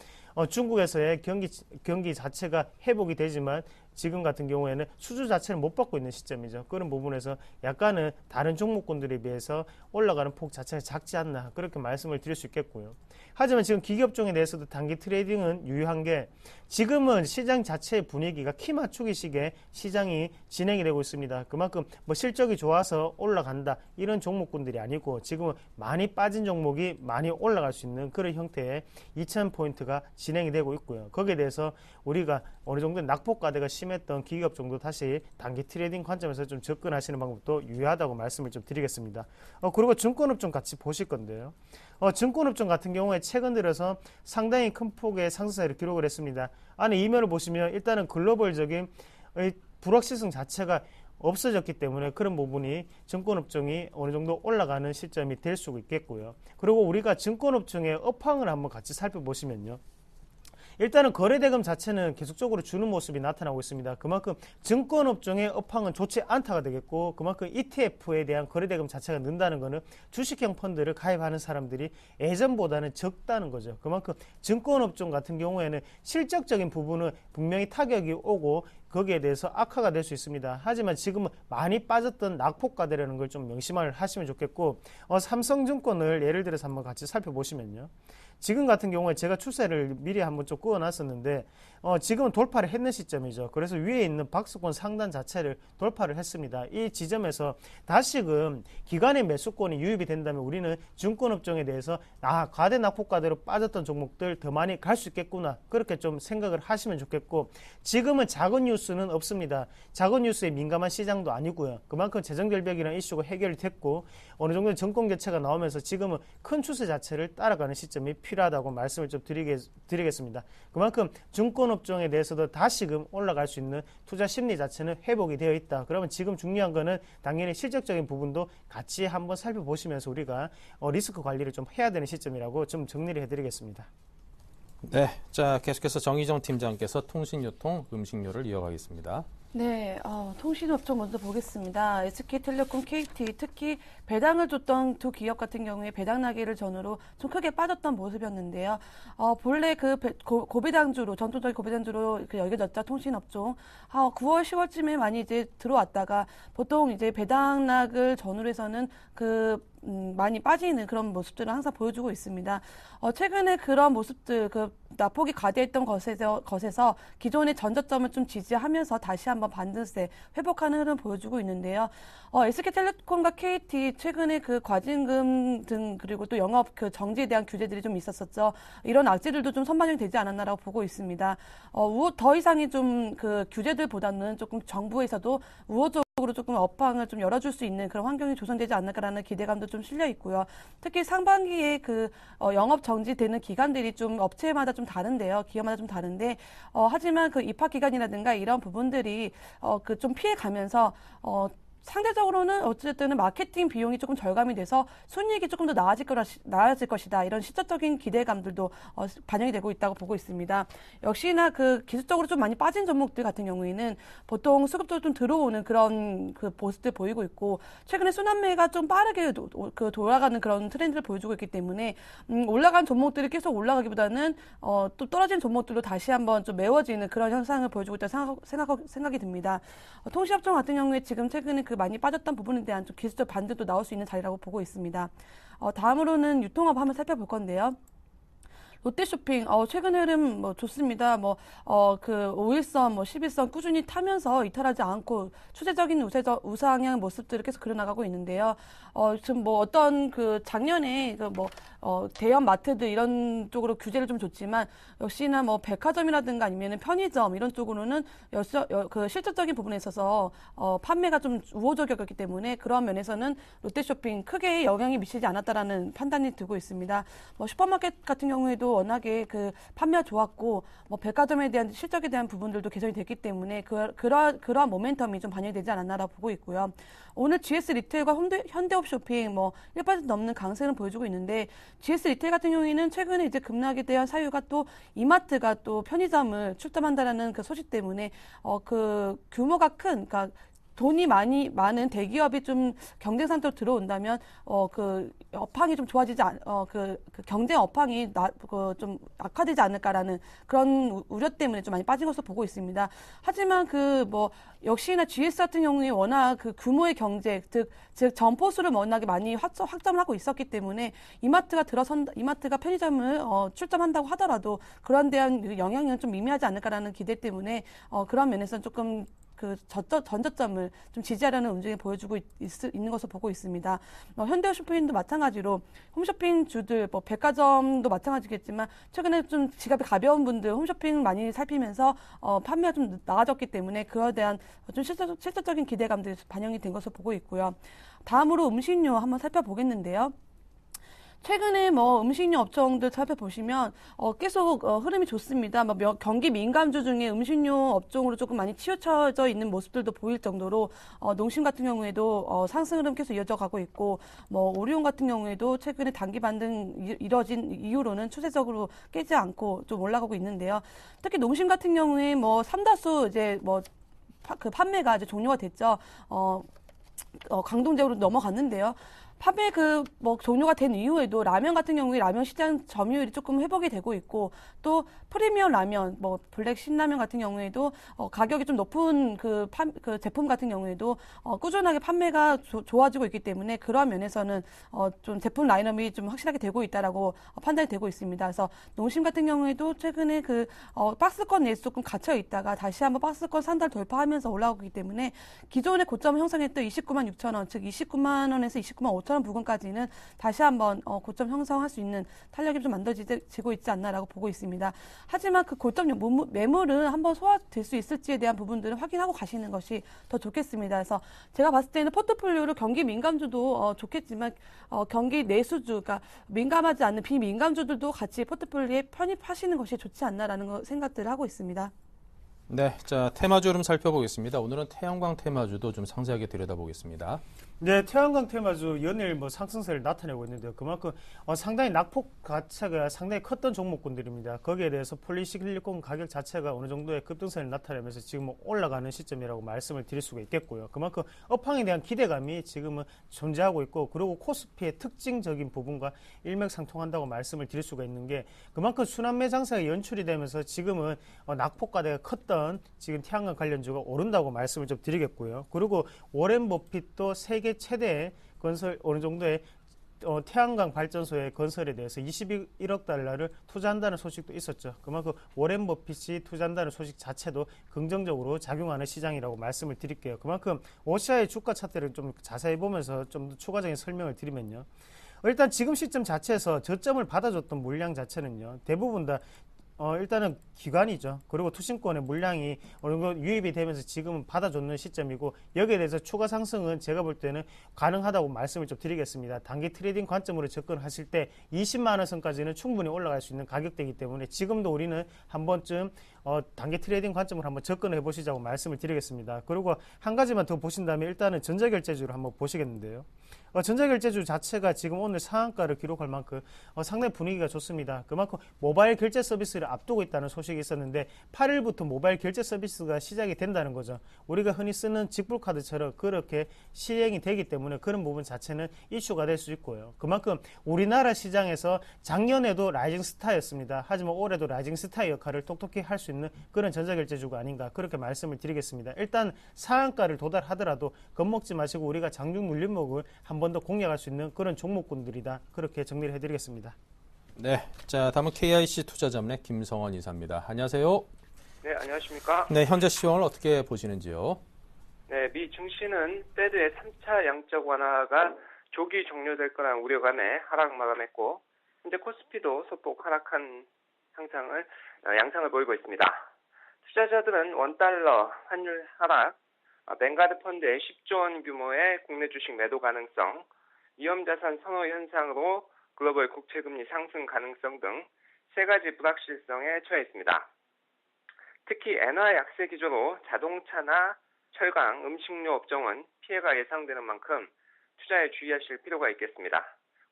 중국에서의 경기 자체가 회복이 되지만 지금 같은 경우에는 수주 자체를 못 받고 있는 시점이죠. 그런 부분에서 약간은 다른 종목군들에 비해서 올라가는 폭 자체가 작지 않나 그렇게 말씀을 드릴 수 있겠고요. 하지만 지금 기업종에 대해서도 단기 트레이딩은 유효한 게 지금은 시장 자체의 분위기가 키 맞추기 식의 시장이 진행이 되고 있습니다. 그만큼 뭐 실적이 좋아서 올라간다 이런 종목군들이 아니고 지금은 많이 빠진 종목이 많이 올라갈 수 있는 그런 형태의 2000포인트가 진행이 되고 있고요. 거기에 대해서 우리가 어느 정도 낙폭과대가 심했던 기업종도 다시 단기 트레이딩 관점에서 좀 접근하시는 방법도 유효하다고 말씀을 좀 드리겠습니다. 그리고 증권업종 같이 보실 건데요. 증권업종 같은 경우에 최근 들어서 상당히 큰 폭의 상승세를 기록을 했습니다. 안에 이면을 보시면 일단은 글로벌적인 불확실성 자체가 없어졌기 때문에 그런 부분이 증권업종이 어느 정도 올라가는 시점이 될 수 있겠고요. 그리고 우리가 증권업종의 업황을 한번 같이 살펴보시면요. 일단은 거래대금 자체는 계속적으로 주는 모습이 나타나고 있습니다. 그만큼 증권업종의 업황은 좋지 않다가 되겠고 그만큼 ETF에 대한 거래대금 자체가 는다는 것은 주식형 펀드를 가입하는 사람들이 예전보다는 적다는 거죠. 그만큼 증권업종 같은 경우에는 실적적인 부분은 분명히 타격이 오고 거기에 대해서 악화가 될 수 있습니다. 하지만 지금은 많이 빠졌던 낙폭과대라는 걸 좀 명심을 하시면 좋겠고 삼성증권을 예를 들어서 한번 같이 살펴보시면요. 지금 같은 경우에 제가 추세를 미리 한번 좀 그어놨었는데 지금은 돌파를 했는 시점이죠. 그래서 위에 있는 박스권 상단 자체를 돌파를 했습니다. 이 지점에서 다시금 기관의 매수권이 유입이 된다면 우리는 증권업종에 대해서 과대 낙폭과대로 빠졌던 종목들 더 많이 갈 수 있겠구나 그렇게 좀 생각을 하시면 좋겠고 지금은 작은 뉴스는 없습니다. 작은 뉴스에 민감한 시장도 아니고요. 그만큼 재정절벽이라는 이슈가 해결이 됐고 어느 정도 정권 교체가 나오면서 지금은 큰 추세 자체를 따라가는 시점이 필요하다고 말씀을 좀 드리겠습니다. 그만큼 증권업종에 대해서도 다시금 올라갈 수 있는 투자 심리 자체는 회복이 되어 있다. 그러면 지금 중요한 거는 당연히 실적적인 부분도 같이 한번 살펴보시면서 우리가 리스크 관리를 좀 해야 되는 시점이라고 좀 정리를 해드리겠습니다. 네, 자 계속해서 정희정 팀장께서 통신유통, 음식료를 이어가겠습니다. 네, 통신업종 먼저 보겠습니다. SK텔레콤, KT, 특히 배당을 줬던 두 기업 같은 경우에 배당 나기를 전후로 좀 크게 빠졌던 모습이었는데요. 본래 그 고배당주로, 전통적인 고배당주로 여겨졌던 통신업종, 9월, 10월쯤에 많이 이제 들어왔다가 보통 이제 배당락을 전후로 해서는 많이 빠지는 그런 모습들을 항상 보여주고 있습니다. 최근에 그런 모습들, 낙폭이 과대했던 것에서 기존의 전저점을 좀 지지하면서 다시 한번 반등세 회복하는 흐름 보여주고 있는데요. SK텔레콤과 KT 최근에 그 과징금 등 그리고 또 영업 정지에 대한 규제들이 좀 있었었죠. 이런 악재들도 좀 선반영이 되지 않았나라고 보고 있습니다. 더 이상의 좀 규제들보다는 조금 정부에서도 우호적으로 조금 업황을 좀 열어줄 수 있는 그런 환경이 조성되지 않을까라는 기대감도 좀 실려 있고요. 특히 상반기에 영업 정지되는 기간들이 좀 업체마다 좀 다른데요. 기업마다 좀 다른데, 하지만 입학 기간이라든가 이런 부분들이 좀 피해가면서 상대적으로는 어쨌든 마케팅 비용이 조금 절감이 돼서 순이익이 조금 더 나아질 것이다. 이런 시적인 기대감들도 반영이 되고 있다고 보고 있습니다. 역시나 기술적으로 좀 많이 빠진 종목들 같은 경우에는 보통 수급적으로 좀 들어오는 그런 모습들 보이고 있고 최근에 순환매가 좀 빠르게 돌아가는 그런 트렌드를 보여주고 있기 때문에 올라간 종목들이 계속 올라가기보다는 또 떨어진 종목들로 다시 한번 좀 메워지는 그런 현상을 보여주고 있다고 생각이 듭니다. 통신업종 같은 경우에 지금 최근에 많이 빠졌던 부분에 대한 좀 기술적 반등도 나올 수 있는 자리라고 보고 있습니다. 다음으로는 유통업 한번 살펴볼 건데요. 롯데쇼핑, 최근 흐름 좋습니다. 5일선, 11선 꾸준히 타면서 이탈하지 않고 추세적인 우상향 모습들을 계속 그려나가고 있는데요. 지금 어떤 작년에 대형 마트들 이런 쪽으로 규제를 좀 줬지만 역시나 백화점이라든가 아니면 편의점 이런 쪽으로는 실질적인 부분에 있어서 판매가 좀 우호적이었기 때문에 그러한 면에서는 롯데쇼핑 크게 영향이 미치지 않았다라는 판단이 들고 있습니다. 슈퍼마켓 같은 경우에도 워낙에 판매가 좋았고 백화점에 대한 실적에 대한 부분들도 개선이 됐기 때문에 그러한 모멘텀이 좀 반영이 되지 않았나라고 보고 있고요. 오늘 GS 리테일과 현대업 쇼핑 1% 넘는 강세를 보여주고 있는데 GS 리테일 같은 경우에는 최근에 이제 급락에 대한 사유가 또 이마트가 또 편의점을 출점한다라는 소식 때문에 규모가 큰 돈이 많은 대기업이 좀 경쟁 상태로 들어온다면 그 업황이 좀 좋아지지 그 경쟁 업황이 좀 악화되지 않을까라는 그런 우려 때문에 좀 많이 빠진 것으로 보고 있습니다. 하지만 역시나 GS 같은 경우에 워낙 그 규모의 경제, 즉 점포수를 워낙에 많이 확점을 하고 있었기 때문에 이마트가 편의점을 출점한다고 하더라도 그런 대한 영향은 좀 미미하지 않을까라는 기대 때문에 그런 면에서는 조금 그 전저점을 좀 지지하려는 움직임을 보여주고 있는 것으로 보고 있습니다. 현대홈쇼핑도 마찬가지로 홈쇼핑 주들, 백화점도 마찬가지겠지만 최근에 좀 지갑이 가벼운 분들 홈쇼핑 많이 살피면서 판매가 좀 나아졌기 때문에 그에 대한 좀 실질적인 기대감들이 반영이 된 것으로 보고 있고요. 다음으로 음식료 한번 살펴보겠는데요. 최근에 음식료 업종들 살펴보시면 계속 흐름이 좋습니다. 경기 민감주 중에 음식료 업종으로 조금 많이 치우쳐져 있는 모습들도 보일 정도로 농심 같은 경우에도 상승 흐름 계속 이어져 가고 있고 오리온 같은 경우에도 최근에 단기 반등 이뤄진 이후로는 추세적으로 깨지 않고 좀 올라가고 있는데요. 특히 농심 같은 경우에 삼다수 이제 그 판매가 이제 종료가 됐죠. 강동제로 넘어갔는데요. 판매 종료가 된 이후에도 라면 같은 경우에 라면 시장 점유율이 조금 회복이 되고 있고 또 프리미엄 라면, 블랙 신라면 같은 경우에도 가격이 좀 높은 그 제품 같은 경우에도 꾸준하게 판매가 좋아지고 있기 때문에 그러한 면에서는 좀 제품 라인업이 좀 확실하게 되고 있다라고 판단이 되고 있습니다. 그래서 농심 같은 경우에도 최근에 박스권 내에서 조금 갇혀 있다가 다시 한번 박스권 산달 돌파하면서 올라오기 때문에 기존의 고점 형성했던 29만 6천 원, 즉 29만 원에서 29만 5천 원 부근까지는 다시 한번 고점 형성할 수 있는 탄력이 좀 만들어지고 있지 않나라고 보고 있습니다. 하지만 그 고점 매물은 한번 소화될 수 있을지에 대한 부분들은 확인하고 가시는 것이 더 좋겠습니다. 그래서 제가 봤을 때는 포트폴리오로 경기 민감주도 좋겠지만 경기 내수주, 그러니까 민감하지 않는 비민감주들도 같이 포트폴리오에 편입하시는 것이 좋지 않나라는 생각들을 하고 있습니다. 네, 자 테마주 좀 살펴보겠습니다. 오늘은 태양광 테마주도 좀 상세하게 들여다보겠습니다. 네, 태양광 테마주 연일 상승세를 나타내고 있는데요. 그만큼 상당히 낙폭 자체가 상당히 컸던 종목군들입니다. 거기에 대해서 폴리시리콘 가격 자체가 어느 정도의 급등세를 나타내면서 지금 올라가는 시점이라고 말씀을 드릴 수가 있겠고요. 그만큼 업황에 대한 기대감이 지금은 존재하고 있고 그리고 코스피의 특징적인 부분과 일맥상통한다고 말씀을 드릴 수가 있는 게 그만큼 순환매 장세가 연출이 되면서 지금은 낙폭과대가 컸던 지금 태양광 관련주가 오른다고 말씀을 좀 드리겠고요. 그리고 워렌 버핏도 세계 최대의 건설 어느 정도의 태양광 발전소의 건설에 대해서 21억 달러를 투자한다는 소식도 있었죠. 그만큼 워렌 버핏이 투자한다는 소식 자체도 긍정적으로 작용하는 시장이라고 말씀을 드릴게요. 그만큼 오시아의 주가 차트를 좀 자세히 보면서 좀 더 추가적인 설명을 드리면요. 일단 지금 시점 자체에서 저점을 받아줬던 물량 자체는요. 대부분 다 일단은 기관이죠. 그리고 투신권의 물량이 어느 정도 유입이 되면서 지금은 받아줬는 시점이고 여기에 대해서 추가 상승은 제가 볼 때는 가능하다고 말씀을 좀 드리겠습니다. 단기 트레이딩 관점으로 접근하실 때 20만 원 선까지는 충분히 올라갈 수 있는 가격대이기 때문에 지금도 우리는 한 번쯤 단기 트레이딩 관점으로 한번 접근해 보시자고 말씀을 드리겠습니다. 그리고 한 가지만 더 보신다면 일단은 전자결제주를 한번 보시겠는데요. 전자결제주 자체가 지금 오늘 상한가를 기록할 만큼 상당히 분위기가 좋습니다. 그만큼 모바일 결제 서비스를 앞두고 있다는 소식이 있었는데 8일부터 모바일 결제 서비스가 시작이 된다는 거죠. 우리가 흔히 쓰는 직불카드처럼 그렇게 시행이 되기 때문에 그런 부분 자체는 이슈가 될 수 있고요. 그만큼 우리나라 시장에서 작년에도 라이징 스타였습니다. 하지만 올해도 라이징 스타의 역할을 톡톡히 할 수 있는 그런 전자결제주가 아닌가 그렇게 말씀을 드리겠습니다. 일단 상한가를 도달하더라도 겁먹지 마시고 우리가 장중 물림목을 한 번 더 공략할 수 있는 그런 종목군들이다. 그렇게 정리를 해드리겠습니다. 네, 자 다음은 KIC 투자자문의 김성원 이사입니다. 안녕하세요. 네, 안녕하십니까. 네, 현재 시황을 어떻게 보시는지요? 네, 미 증시는 페드의 3차 양적 완화가 조기 종료될 거라는 우려감에 하락 마감했고 현재 코스피도 소폭 하락한 양상을 보이고 있습니다. 투자자들은 원달러 환율 하락, 뱅가드 펀드의 10조 원 규모의 국내 주식 매도 가능성, 위험자산 선호 현상으로 글로벌 국채금리 상승 가능성 등 세 가지 불확실성에 처해 있습니다. 특히 엔화 약세 기조로 자동차나 철강, 음식료 업종은 피해가 예상되는 만큼 투자에 주의하실 필요가 있겠습니다.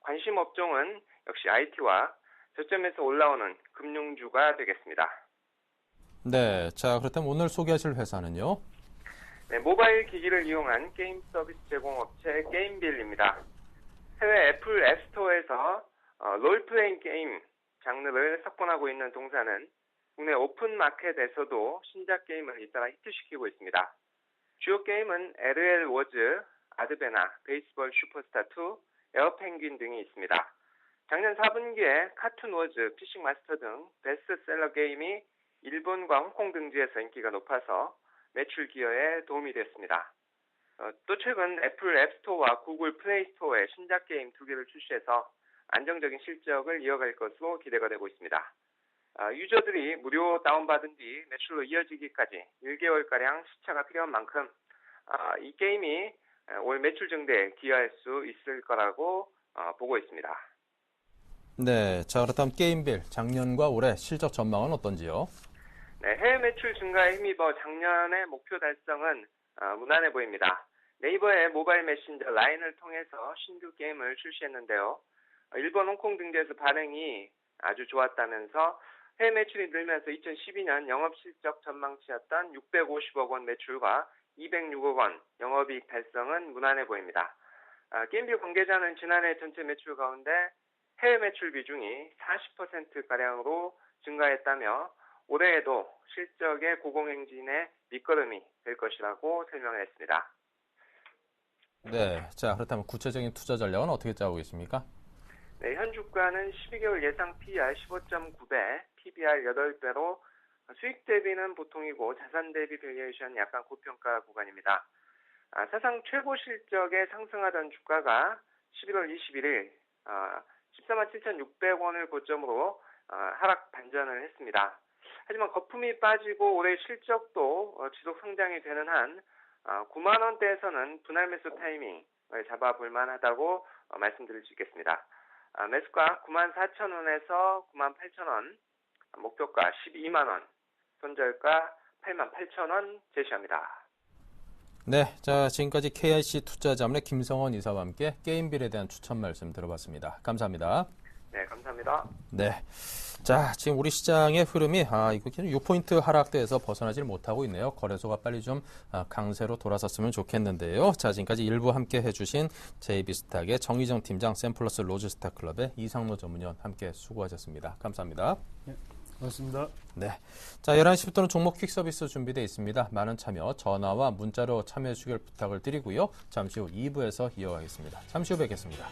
관심 업종은 역시 IT와 저점에서 올라오는 금융주가 되겠습니다. 네, 자 그렇다면 오늘 소개하실 회사는요? 네, 모바일 기기를 이용한 게임 서비스 제공업체 게임빌입니다. 해외 애플 앱스토어에서 롤플레잉 게임 장르를 석권하고 있는 동사는 국내 오픈마켓에서도 신작 게임을 잇따라 히트시키고 있습니다. 주요 게임은 LL 워즈, 아드베나, 베이스볼 슈퍼스타2, 에어펭귄 등이 있습니다. 작년 4분기에 카툰 워즈, 피싱 마스터 등 베스트셀러 게임이 일본과 홍콩 등지에서 인기가 높아서 매출 기여에 도움이 됐습니다. 또 최근 애플 앱스토어와 구글 플레이스토어에 신작 게임 2개를 출시해서 안정적인 실적을 이어갈 것으로 기대가 되고 있습니다. 유저들이 무료 다운받은 뒤 매출로 이어지기까지 1개월가량 시차가 필요한 만큼 이 게임이 올 매출 증대에 기여할 수 있을 거라고 보고 있습니다. 네, 자 그렇다면 게임빌 작년과 올해 실적 전망은 어떤지요? 네, 해외 매출 증가에 힘입어 작년의 목표 달성은 무난해 보입니다. 네이버의 모바일 메신저 라인을 통해서 신규 게임을 출시했는데요. 일본, 홍콩 등지에서 반응이 아주 좋았다면서 해외 매출이 늘면서 2012년 영업실적 전망치였던 650억 원 매출과 206억 원 영업이익 달성은 무난해 보입니다. 게임빌 관계자는 지난해 전체 매출 가운데 해외 매출 비중이 40%가량으로 증가했다며 올해에도 실적의 고공행진의 밑거름이 될 것이라고 설명을 했습니다. 네, 자 그렇다면 구체적인 투자 전략은 어떻게 짜고 계십니까? 네, 현 주가는 12개월 예상 PER 15.9배, PBR 8배로 수익 대비는 보통이고 자산 대비 밸류에이션 약간 고평가 구간입니다. 사상 최고 실적에 상승하던 주가가 11월 21일 147,600원을 고점으로 하락 반전을 했습니다. 하지만 거품이 빠지고 올해 실적도 지속 성장이 되는 한 9만 원대에서는 분할 매수 타이밍을 잡아볼 만하다고 말씀드릴 수 있겠습니다. 매수가 94,000원에서 98,000원, 목표가 12만 원, 손절가 88,000원 제시합니다. 네, 자 지금까지 KIC 투자자문의 김성원 이사와 함께 게임빌에 대한 추천 말씀 들어봤습니다. 감사합니다. 네, 감사합니다. 네, 자 지금 우리 시장의 흐름이 이거 6포인트 하락대에서 벗어나질 못하고 있네요. 거래소가 빨리 좀 강세로 돌아섰으면 좋겠는데요. 자 지금까지 일부 함께 해주신 JB스탁의 정희정 팀장, 샘플러스 로즈스타클럽의 이상로 전문위원 함께 수고하셨습니다. 감사합니다. 네, 고맙습니다. 네, 자 11시부터는 종목 퀵 서비스 준비되어 있습니다. 많은 참여 전화와 문자로 참여해 주길 부탁을 드리고요. 잠시 후 2부에서 이어가겠습니다. 잠시 후 뵙겠습니다.